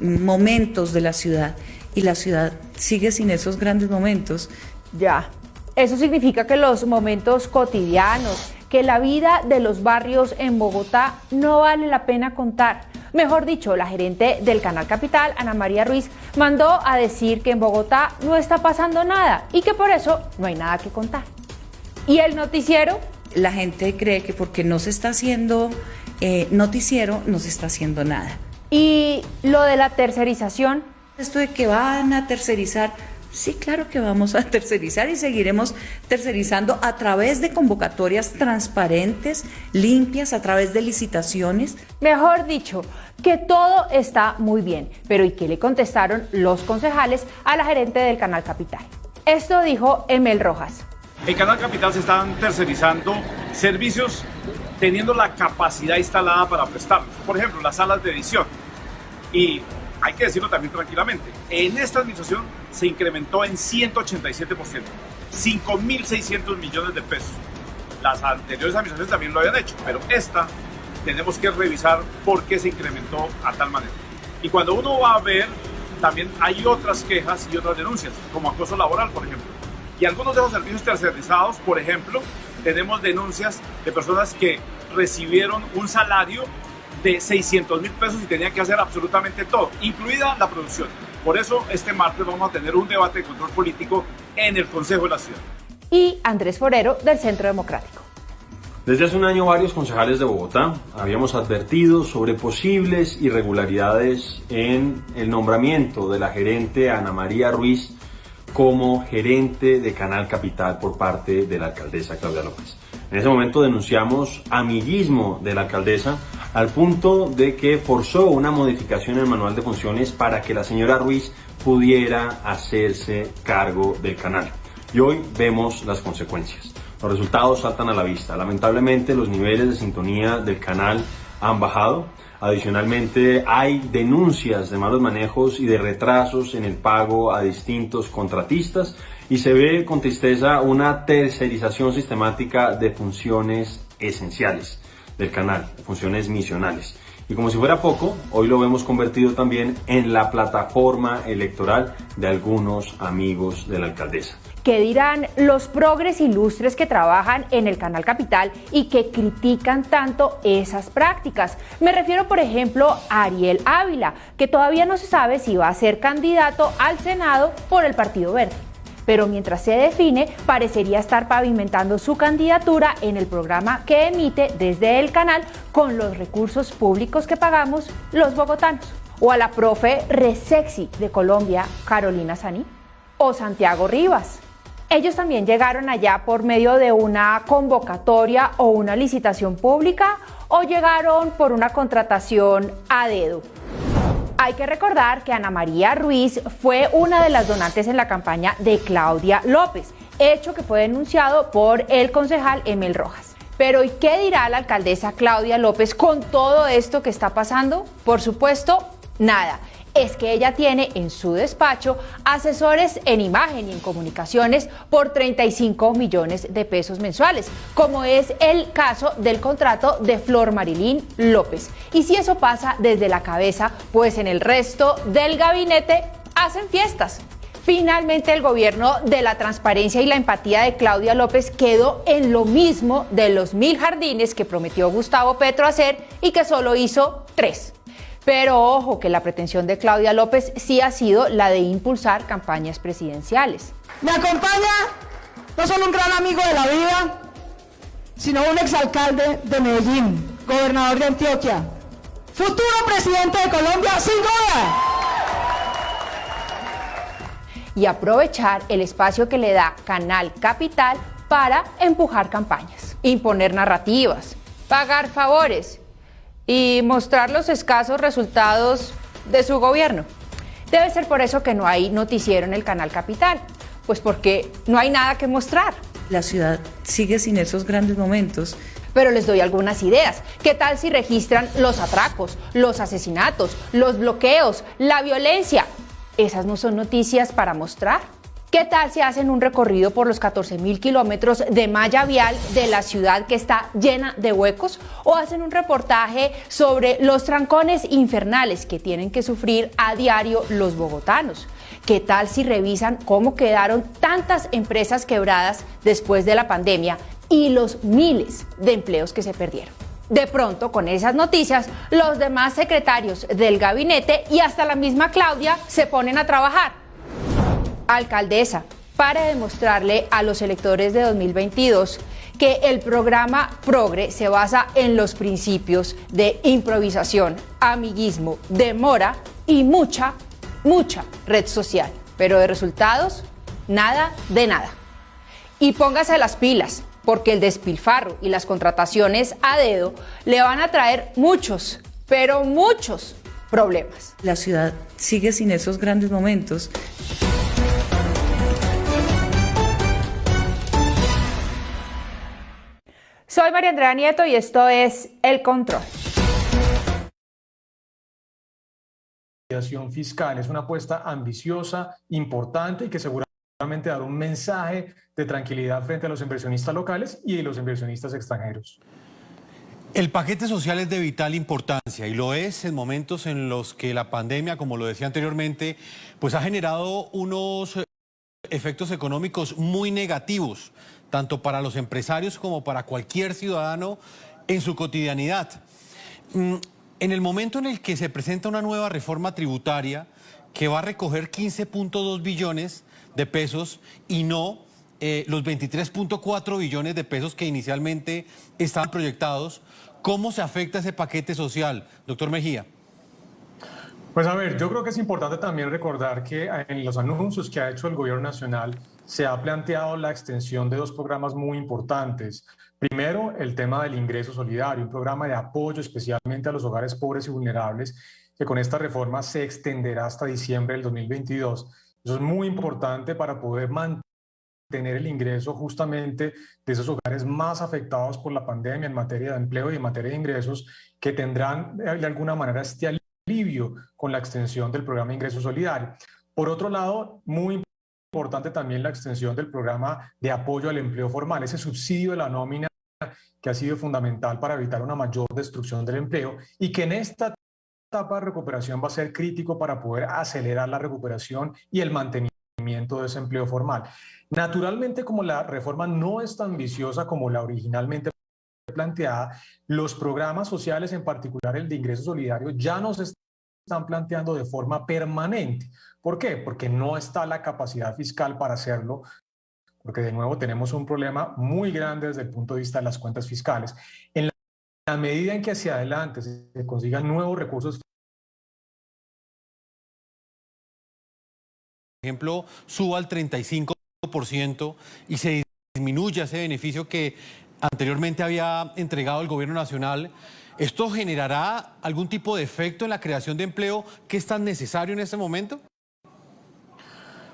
momentos de la ciudad. Y la ciudad sigue sin esos grandes momentos. Ya, eso significa que los momentos cotidianos, que la vida de los barrios en Bogotá no vale la pena contar. Mejor dicho, la gerente del Canal Capital, Ana María Ruiz, mandó a decir que en Bogotá no está pasando nada y que por eso no hay nada que contar. ¿Y el noticiero? La gente cree que porque no se está haciendo noticiero, no se está haciendo nada. ¿Y lo de la tercerización? Esto de que van a tercerizar, sí, claro que vamos a tercerizar y seguiremos tercerizando a través de convocatorias transparentes, limpias, a través de licitaciones. Mejor dicho, que todo está muy bien. Pero ¿y qué le contestaron los concejales a la gerente del Canal Capital? Esto dijo Emel Rojas. En Canal Capital se están tercerizando servicios teniendo la capacidad instalada para prestarlos. Por ejemplo, las salas de edición. Y hay que decirlo también tranquilamente, en esta administración se incrementó en 187%, 5.600 millones de pesos. Las anteriores administraciones también lo habían hecho, pero esta tenemos que revisar por qué se incrementó a tal manera. Y cuando uno va a ver, también hay otras quejas y otras denuncias, como acoso laboral, por ejemplo. Y algunos de los servicios tercerizados, por ejemplo, tenemos denuncias de personas que recibieron un salario de 600.000 pesos y tenían que hacer absolutamente todo, incluida la producción. Por eso este martes vamos a tener un debate de control político en el Consejo de la Ciudad. Y Andrés Forero, del Centro Democrático. Desde hace un año varios concejales de Bogotá habíamos advertido sobre posibles irregularidades en el nombramiento de la gerente Ana María Ruiz como gerente de Canal Capital por parte de la alcaldesa Claudia López. En ese momento denunciamos amiguismo de la alcaldesa al punto de que forzó una modificación en el manual de funciones para que la señora Ruiz pudiera hacerse cargo del canal. Y hoy vemos las consecuencias. Los resultados saltan a la vista. Lamentablemente los niveles de sintonía del canal han bajado. Adicionalmente hay denuncias de malos manejos y de retrasos en el pago a distintos contratistas y se ve con tristeza una tercerización sistemática de funciones esenciales del canal, funciones misionales. Y como si fuera poco, hoy lo vemos convertido también en la plataforma electoral de algunos amigos de la alcaldesa. ¿Qué dirán los progres ilustres que trabajan en el Canal Capital y que critican tanto esas prácticas? Me refiero, por ejemplo, a Ariel Ávila, que todavía no se sabe si va a ser candidato al Senado por el Partido Verde. Pero mientras se define, parecería estar pavimentando su candidatura en el programa que emite desde el canal con los recursos públicos que pagamos los bogotanos. O a la profe resexy de Colombia, Carolina Saní, o Santiago Rivas. Ellos también llegaron allá por medio de una convocatoria o una licitación pública, o llegaron por una contratación a dedo. Hay que recordar que Ana María Ruiz fue una de las donantes en la campaña de Claudia López, hecho que fue denunciado por el concejal Emel Rojas. Pero ¿y qué dirá la alcaldesa Claudia López con todo esto que está pasando? Por supuesto, nada. Es que ella tiene en su despacho asesores en imagen y en comunicaciones por 35 millones de pesos mensuales, como es el caso del contrato de Flor Marilyn López. Y si eso pasa desde la cabeza, pues en el resto del gabinete hacen fiestas. Finalmente, el gobierno de la transparencia y la empatía de Claudia López quedó en lo mismo de los 1000 jardines que prometió Gustavo Petro hacer y que solo hizo 3. Pero ojo, que la pretensión de Claudia López sí ha sido la de impulsar campañas presidenciales. Me acompaña no solo un gran amigo de la vida, sino un exalcalde de Medellín, gobernador de Antioquia, futuro presidente de Colombia, sin duda. Y aprovechar el espacio que le da Canal Capital para empujar campañas, imponer narrativas, pagar favores y mostrar los escasos resultados de su gobierno. Debe ser por eso que no hay noticiero en el Canal Capital, pues porque no hay nada que mostrar. La ciudad sigue sin esos grandes momentos. Pero les doy algunas ideas. ¿Qué tal si registran los atracos, los asesinatos, los bloqueos, la violencia? ¿Esas no son noticias para mostrar? ¿Qué tal si hacen un recorrido por los 14.000 kilómetros de malla vial de la ciudad que está llena de huecos? ¿O hacen un reportaje sobre los trancones infernales que tienen que sufrir a diario los bogotanos? ¿Qué tal si revisan cómo quedaron tantas empresas quebradas después de la pandemia y los miles de empleos que se perdieron? De pronto, con esas noticias, los demás secretarios del gabinete y hasta la misma Claudia se ponen a trabajar. Alcaldesa, para demostrarle a los electores de 2022 que el programa Progre se basa en los principios de improvisación, amiguismo, demora y mucha red social. Pero de resultados, nada de nada. Y póngase las pilas, porque el despilfarro y las contrataciones a dedo le van a traer muchos, pero muchos problemas. La ciudad sigue sin esos grandes momentos. Soy María Andrea Nieto y esto es El Control. Fiscal es una apuesta ambiciosa, importante y que seguramente dará un mensaje de tranquilidad frente a los inversionistas locales y los inversionistas extranjeros. El paquete social es de vital importancia y lo es en momentos en los que la pandemia, como lo decía anteriormente, pues ha generado unos efectos económicos muy negativos, tanto para los empresarios como para cualquier ciudadano en su cotidianidad. En el momento en el que se presenta una nueva reforma tributaria que va a recoger 15.2 billones de pesos y no los 23.4 billones de pesos que inicialmente estaban proyectados, ¿cómo se afecta ese paquete social, doctor Mejía? Pues a ver, yo creo que es importante también recordar que en los anuncios que ha hecho el gobierno nacional se ha planteado la extensión de 2 programas muy importantes. Primero, el tema del ingreso solidario, un programa de apoyo especialmente a los hogares pobres y vulnerables, que con esta reforma se extenderá hasta diciembre del 2022. Eso es muy importante para poder mantener el ingreso justamente de esos hogares más afectados por la pandemia en materia de empleo y en materia de ingresos, que tendrán de alguna manera este alivio con la extensión del programa de ingreso solidario. Por otro lado, muy importante también la extensión del programa de apoyo al empleo formal, ese subsidio de la nómina que ha sido fundamental para evitar una mayor destrucción del empleo y que en esta etapa de recuperación va a ser crítico para poder acelerar la recuperación y el mantenimiento de ese empleo formal. Naturalmente, como la reforma no es tan ambiciosa como la originalmente planteada, los programas sociales, en particular el de ingreso solidario, ya no se están planteando de forma permanente. ¿Por qué? Porque no está la capacidad fiscal para hacerlo, porque de nuevo tenemos un problema muy grande desde el punto de vista de las cuentas fiscales. En la medida en que hacia adelante se consigan nuevos recursos, por ejemplo, suba al 35% y se disminuya ese beneficio que anteriormente había entregado el gobierno nacional, ¿esto generará algún tipo de efecto en la creación de empleo que es tan necesario en este momento?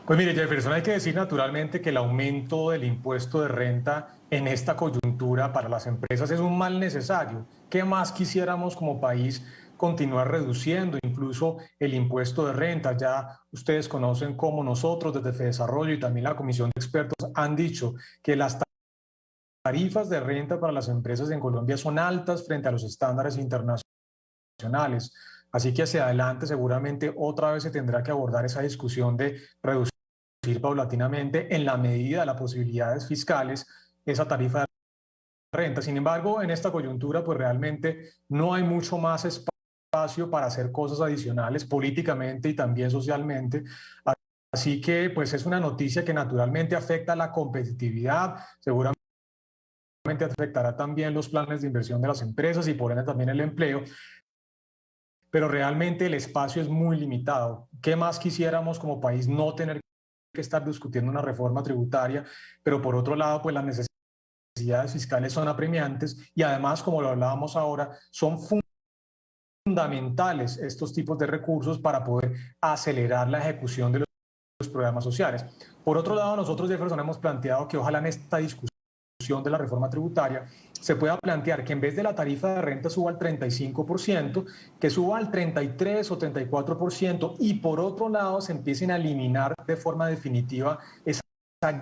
Pues mire, Jefferson, hay que decir naturalmente que el aumento del impuesto de renta en esta coyuntura para las empresas es un mal necesario. ¿Qué más quisiéramos como país continuar reduciendo incluso el impuesto de renta? Ya ustedes conocen cómo nosotros desde FEDesarrollo y también la Comisión de Expertos han dicho que las tarifas de renta para las empresas en Colombia son altas frente a los estándares internacionales. Así que hacia adelante seguramente otra vez se tendrá que abordar esa discusión de reducir paulatinamente, en la medida de las posibilidades fiscales, esa tarifa de renta. Sin embargo, en esta coyuntura, pues realmente no hay mucho más espacio para hacer cosas adicionales políticamente y también socialmente. Así que, pues es una noticia que naturalmente afecta a la competitividad, seguramente afectará también los planes de inversión de las empresas y por ende también el empleo. Pero realmente el espacio es muy limitado. ¿Qué más quisiéramos como país no tener que estar discutiendo una reforma tributaria? Pero por otro lado, pues las necesidades fiscales son apremiantes y además, como lo hablábamos ahora, son fundamentales estos tipos de recursos para poder acelerar la ejecución de los programas sociales. Por otro lado, nosotros, Jefferson, hemos planteado que ojalá en esta discusión de la reforma tributaria se pueda plantear que en vez de la tarifa de renta suba al 35%, que suba al 33 o 34% y por otro lado se empiecen a eliminar de forma definitiva esa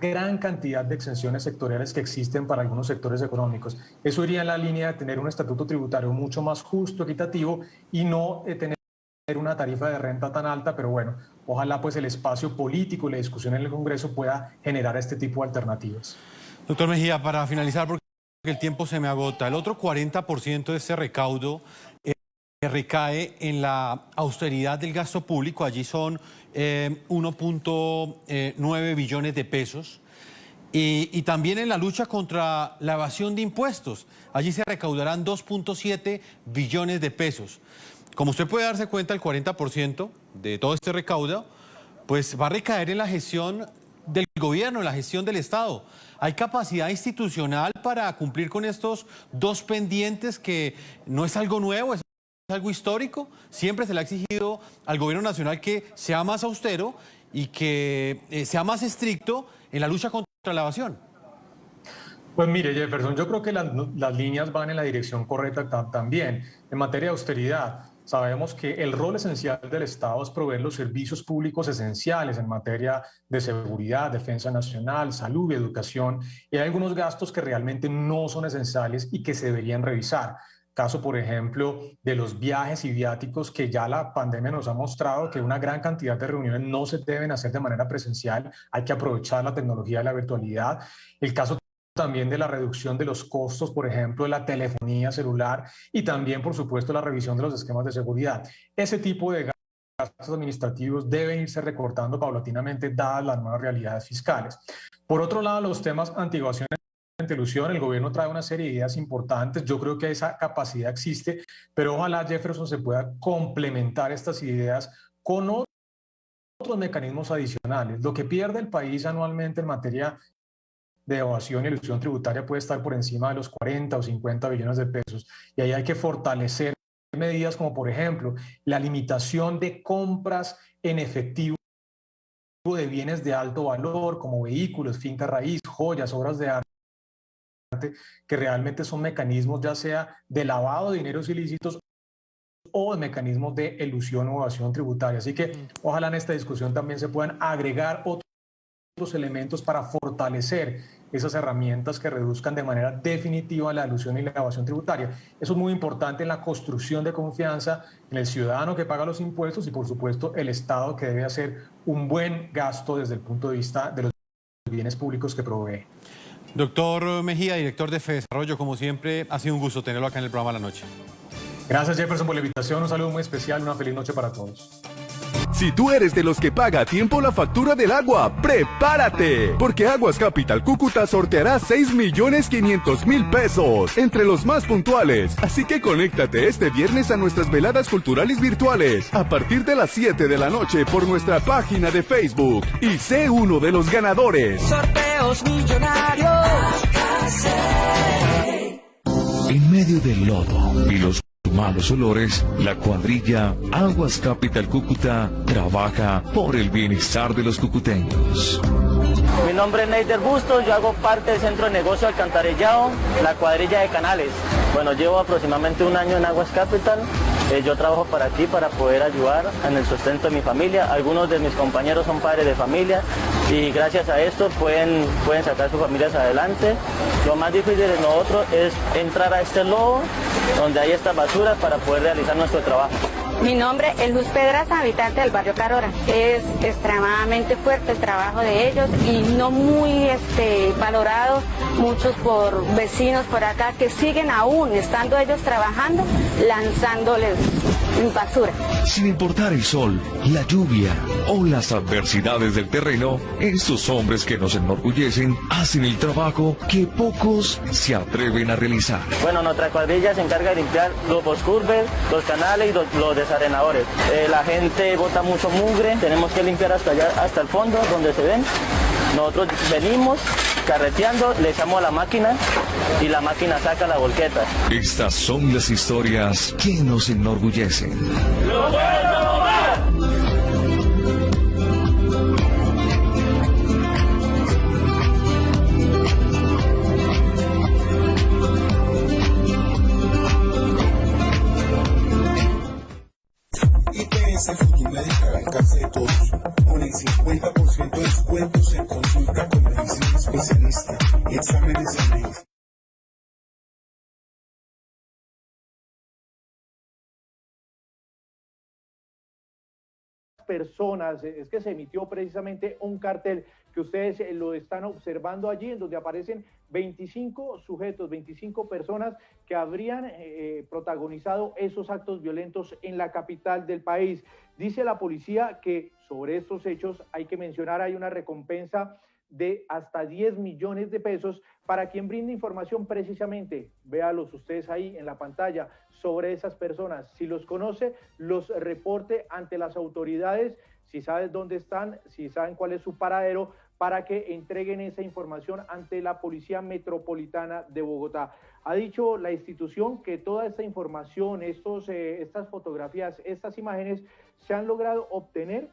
gran cantidad de exenciones sectoriales que existen para algunos sectores económicos. Eso iría en la línea de tener un estatuto tributario mucho más justo, equitativo y no tener una tarifa de renta tan alta, pero bueno, ojalá pues el espacio político y la discusión en el Congreso pueda generar este tipo de alternativas. Doctor Mejía, para finalizar, porque el tiempo se me agota, el otro 40% de este recaudo recae en la austeridad del gasto público. Allí son 1.9 billones de pesos. Y también en la lucha contra la evasión de impuestos. Allí se recaudarán 2.7 billones de pesos. Como usted puede darse cuenta, el 40% de todo este recaudo pues va a recaer en la gestión del gobierno, en la gestión del Estado. ¿Hay capacidad institucional para cumplir con estos dos pendientes que no es algo nuevo, es algo histórico? Siempre se le ha exigido al gobierno nacional que sea más austero y que sea más estricto en la lucha contra la evasión. Pues mire, Jefferson, yo creo que las líneas van en la dirección correcta también. En materia de austeridad, sabemos que el rol esencial del Estado es proveer los servicios públicos esenciales en materia de seguridad, defensa nacional, salud y educación. Y hay algunos gastos que realmente no son esenciales y que se deberían revisar. Caso, por ejemplo, de los viajes y viáticos, que ya la pandemia nos ha mostrado que una gran cantidad de reuniones no se deben hacer de manera presencial. Hay que aprovechar la tecnología de la virtualidad. El caso también de la reducción de los costos, por ejemplo, de la telefonía celular y también, por supuesto, la revisión de los esquemas de seguridad. Ese tipo de gastos administrativos deben irse recortando paulatinamente dadas las nuevas realidades fiscales. Por otro lado, los temas anti-evasión y anti-elusión, el gobierno trae una serie de ideas importantes. Yo creo que esa capacidad existe, pero ojalá, Jefferson, se pueda complementar estas ideas con otros mecanismos adicionales. Lo que pierde el país anualmente en materia de evasión y elusión tributaria puede estar por encima de los 40 o 50 billones de pesos. Y ahí hay que fortalecer medidas como, por ejemplo, la limitación de compras en efectivo de bienes de alto valor, como vehículos, finca raíz, joyas, obras de arte, que realmente son mecanismos ya sea de lavado de dineros ilícitos o de mecanismos de elusión o evasión tributaria. Así que ojalá en esta discusión también se puedan agregar otros elementos para fortalecer esas herramientas que reduzcan de manera definitiva la elusión y la evasión tributaria. Eso es muy importante en la construcción de confianza en el ciudadano que paga los impuestos y, por supuesto, el Estado, que debe hacer un buen gasto desde el punto de vista de los bienes públicos que provee. Doctor Mejía, director de FEDesarrollo, como siempre, ha sido un gusto tenerlo acá en el programa La Noche. Gracias, Jefferson, por la invitación. Un saludo muy especial, una feliz noche para todos. Si tú eres de los que paga a tiempo la factura del agua, ¡prepárate! Porque Aguas Capital Cúcuta sorteará 6.500.000 pesos entre los más puntuales. Así que conéctate este viernes a nuestras veladas culturales virtuales a partir de las 7 de la noche por nuestra página de Facebook y sé uno de los ganadores. Sorteos millonarios. En medio del lodo y los malos olores, la cuadrilla Aguas Capital Cúcuta trabaja por el bienestar de los cucuteños. Mi nombre es Neider Bustos, yo hago parte del Centro de Negocio Alcantarillado, la cuadrilla de Canales. Bueno, llevo aproximadamente un año en Aguas Capital. Yo trabajo para aquí para poder ayudar en el sustento de mi familia. Algunos de mis compañeros son padres de familia y gracias a esto pueden sacar sus familias adelante. Lo más difícil de nosotros es entrar a este lodo donde hay estas basuras para poder realizar nuestro trabajo. Mi nombre es Luz Pedraza, habitante del barrio Carora. Es extremadamente fuerte el trabajo de ellos y no muy valorado, muchos por vecinos por acá que siguen aún, estando ellos trabajando, lanzándoles basura. Sin importar el sol, la lluvia o las adversidades del terreno, estos hombres que nos enorgullecen hacen el trabajo que pocos se atreven a realizar. Bueno, nuestra cuadrilla se encarga de limpiar los boscurves, los canales y los desarenadores. La gente bota mucho mugre, tenemos que limpiar hasta allá, hasta el fondo, donde se ven. Nosotros venimos carreteando, le echamos a la máquina y la máquina saca la volqueta. Estas son las historias que nos enorgullecen. ¡Lo puedo ver! IPS Futumédica al alcance de todos, con el 50% de descuentos en consulta con medicina especialista y exámenes de medicina. Personas, es que se emitió precisamente un cartel que ustedes lo están observando allí, en donde aparecen 25 sujetos, 25 personas que habrían protagonizado esos actos violentos en la capital del país. Dice la policía que sobre estos hechos hay que mencionar, hay una recompensa de hasta 10 millones de pesos para quien brinde información precisamente, véalos ustedes ahí en la pantalla, sobre esas personas. Si los conoce, los reporte ante las autoridades, si saben dónde están, si saben cuál es su paradero, para que entreguen esa información ante la Policía Metropolitana de Bogotá. Ha dicho la institución que toda esta información, estas fotografías, estas imágenes se han logrado obtener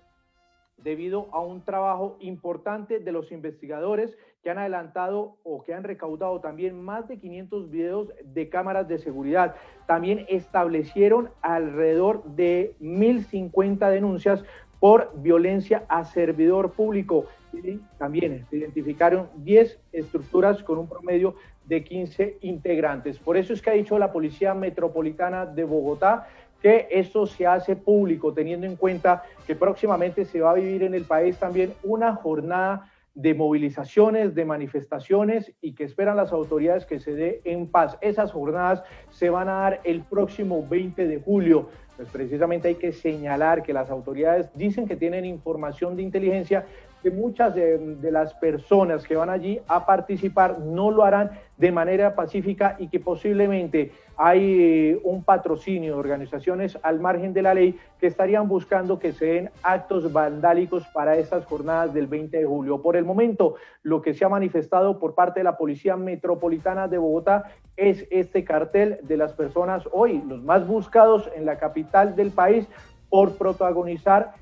debido a un trabajo importante de los investigadores que han adelantado o que han recaudado también más de 500 videos de cámaras de seguridad. También establecieron alrededor de 1.050 denuncias por violencia a servidor público. Y también se identificaron 10 estructuras con un promedio de 15 integrantes. Por eso es que ha dicho la Policía Metropolitana de Bogotá que esto se hace público, teniendo en cuenta que próximamente se va a vivir en el país también una jornada de movilizaciones, de manifestaciones, y que esperan las autoridades que se dé en paz. Esas jornadas se van a dar el próximo 20 de julio. Pues precisamente hay que señalar que las autoridades dicen que tienen información de inteligencia, que muchas de las personas que van allí a participar no lo harán de manera pacífica y que posiblemente hay un patrocinio de organizaciones al margen de la ley que estarían buscando que se den actos vandálicos para estas jornadas del 20 de julio. Por el momento, lo que se ha manifestado por parte de la Policía Metropolitana de Bogotá es este cartel de las personas hoy, los más buscados en la capital del país por protagonizar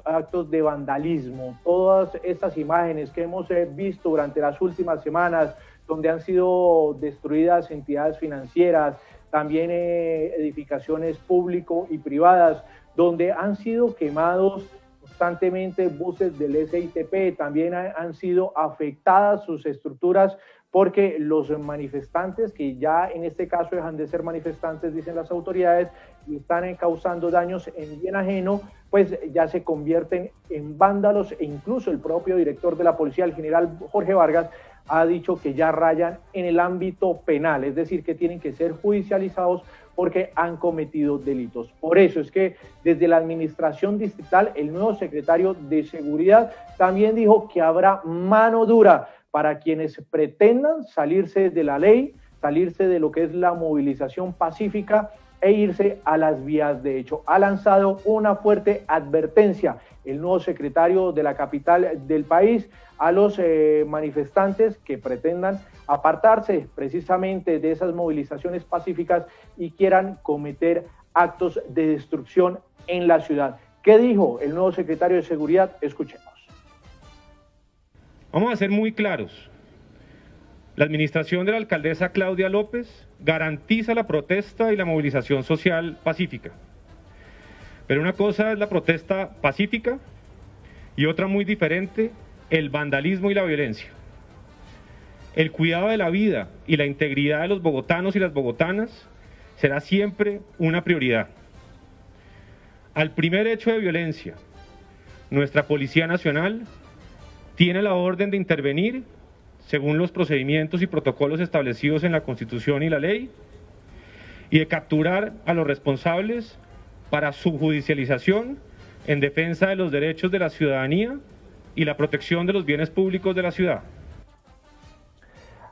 actos de vandalismo. Todas estas imágenes que hemos visto durante las últimas semanas, donde han sido destruidas entidades financieras, también edificaciones públicas y privadas, donde han sido quemados constantemente buses del SITP, también han sido afectadas sus estructuras porque los manifestantes, que ya en este caso dejan de ser manifestantes, dicen las autoridades, y están causando daños en bien ajeno, pues ya se convierten en vándalos, e incluso el propio director de la policía, el general Jorge Vargas, ha dicho que ya rayan en el ámbito penal, es decir, que tienen que ser judicializados porque han cometido delitos. Por eso es que desde la administración distrital, el nuevo secretario de Seguridad también dijo que habrá mano dura para quienes pretendan salirse de la ley, salirse de lo que es la movilización pacífica e irse a las vías de hecho. Ha lanzado una fuerte advertencia el nuevo secretario de la capital del país a los manifestantes que pretendan apartarse precisamente de esas movilizaciones pacíficas y quieran cometer actos de destrucción en la ciudad. ¿Qué dijo el nuevo secretario de Seguridad? Escuchemos. Vamos a ser muy claros. La administración de la alcaldesa Claudia López garantiza la protesta y la movilización social pacífica. Pero una cosa es la protesta pacífica y otra muy diferente, el vandalismo y la violencia. El cuidado de la vida y la integridad de los bogotanos y las bogotanas será siempre una prioridad. al primer hecho de violencia, nuestra Policía Nacional tiene la orden de intervenir según los procedimientos y protocolos establecidos en la Constitución y la ley, y de capturar a los responsables para su judicialización en defensa de los derechos de la ciudadanía y la protección de los bienes públicos de la ciudad.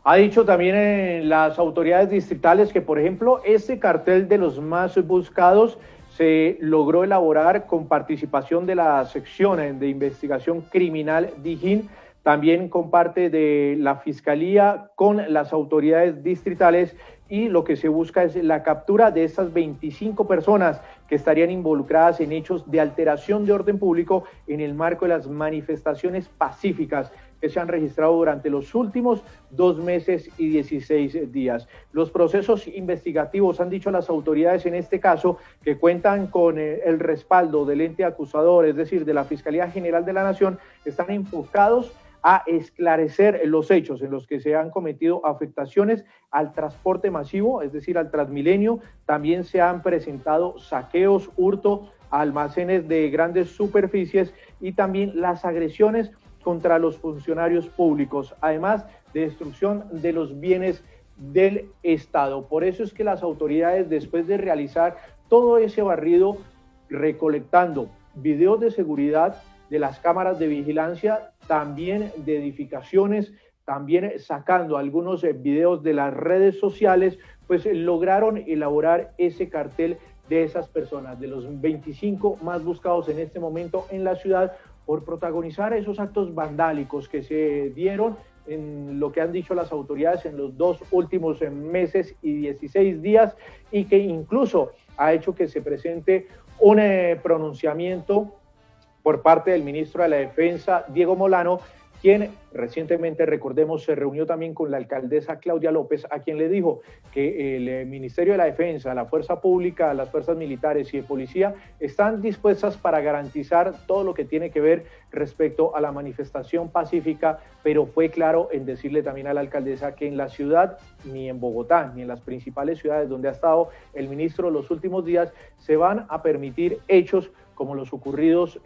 Ha dicho también las autoridades distritales que, por ejemplo, este cartel de los más buscados se logró elaborar con participación de la sección de investigación criminal Dijín, también con parte de la Fiscalía, con las autoridades distritales, y lo que se busca es la captura de estas 25 personas que estarían involucradas en hechos de alteración de orden público en el marco de las manifestaciones pacíficas que se han registrado durante los últimos 2 meses y 16 días. Los procesos investigativos, han dicho las autoridades en este caso, que cuentan con el respaldo del ente acusador, es decir, de la Fiscalía General de la Nación, están enfocados a esclarecer los hechos en los que se han cometido afectaciones al transporte masivo, es decir, al Transmilenio. También se han presentado saqueos, hurto a almacenes de grandes superficies y también las agresiones contra los funcionarios públicos, además de destrucción de los bienes del Estado. Por eso es que las autoridades, después de realizar todo ese barrido, recolectando videos de seguridad de las cámaras de vigilancia, también de edificaciones, también sacando algunos videos de las redes sociales, pues lograron elaborar ese cartel de esas personas, de los 25 más buscados en este momento en la ciudad, por protagonizar esos actos vandálicos que se dieron en lo que han dicho las autoridades en los 2 últimos meses y 16 días, y que incluso ha hecho que se presente un pronunciamiento por parte del ministro de la Defensa, Diego Molano, quien recientemente, recordemos, se reunió también con la alcaldesa Claudia López, a quien le dijo que el Ministerio de la Defensa, la Fuerza Pública, las fuerzas militares y de policía están dispuestas para garantizar todo lo que tiene que ver respecto a la manifestación pacífica, pero fue claro en decirle también a la alcaldesa que en la ciudad, ni en Bogotá, ni en las principales ciudades donde ha estado el ministro los últimos días, se van a permitir hechos como los ocurridos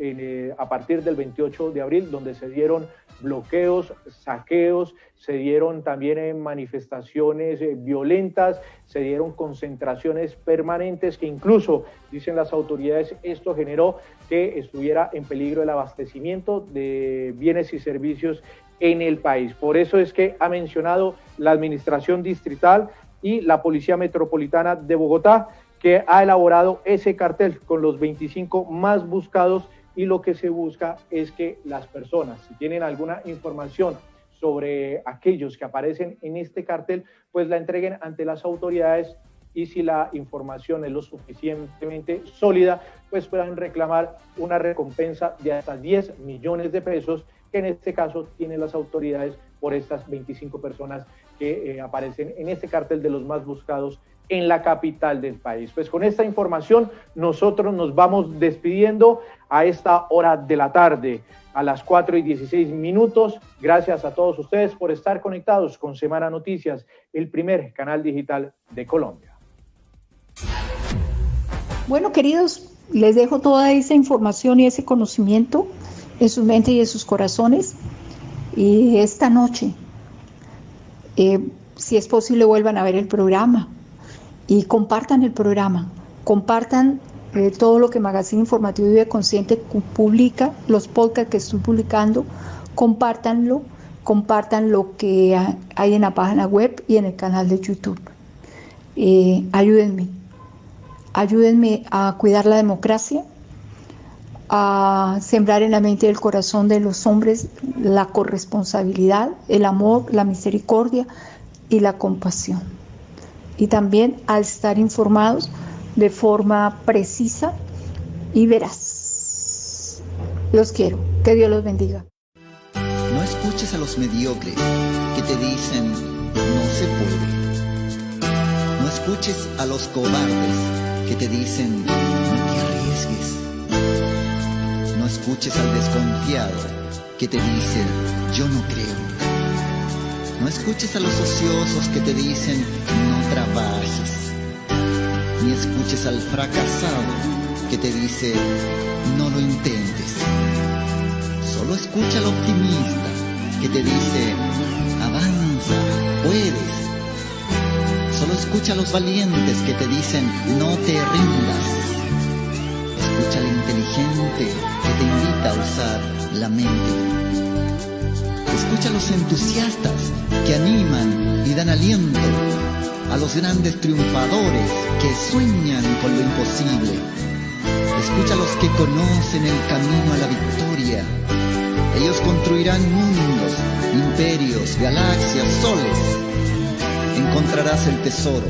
a partir del 28 de abril, donde se dieron bloqueos, saqueos, se dieron también manifestaciones violentas, se dieron concentraciones permanentes que incluso, dicen las autoridades, esto generó que estuviera en peligro el abastecimiento de bienes y servicios en el país. Por eso es que ha mencionado la Administración Distrital y la Policía Metropolitana de Bogotá, que ha elaborado ese cartel con los 25 más buscados, y lo que se busca es que las personas, si tienen alguna información sobre aquellos que aparecen en este cartel, pues la entreguen ante las autoridades, y si la información es lo suficientemente sólida, pues puedan reclamar una recompensa de hasta 10 millones de pesos, que en este caso tienen las autoridades por estas 25 personas que aparecen en este cartel de los más buscados en la capital del país. Pues con esta información nosotros nos vamos despidiendo a esta hora de la tarde, a las 4:16. Gracias a todos ustedes por estar conectados con Semana Noticias, el primer canal digital de Colombia. Bueno, queridos, les dejo toda esa información y ese conocimiento en sus mentes y en sus corazones. Y esta noche, si es posible, vuelvan a ver el programa. Y compartan el programa, compartan todo lo que Magazine Informativo Vive Consciente publica, los podcasts que estoy publicando, compártanlo, compartan lo que hay en la página web y en el canal de YouTube. Ayúdenme a cuidar la democracia, a sembrar en la mente y el corazón de los hombres la corresponsabilidad, el amor, la misericordia y la compasión. Y también a estar informados de forma precisa y veraz. Los quiero. Que Dios los bendiga. No escuches a los mediocres que te dicen no se puede. No escuches a los cobardes que te dicen no te arriesgues. No escuches al desconfiado que te dice yo no creo. No escuches a los ociosos que te dicen no trabajes, ni escuches al fracasado que te dice, no lo intentes. Solo escucha al optimista que te dice, avanza, puedes. Solo escucha a los valientes que te dicen, no te rindas. Escucha al inteligente que te invita a usar la mente. Escucha a los entusiastas que animan y dan aliento. A los grandes triunfadores que sueñan con lo imposible. Escucha a los que conocen el camino a la victoria. Ellos construirán mundos, imperios, galaxias, soles. Encontrarás el tesoro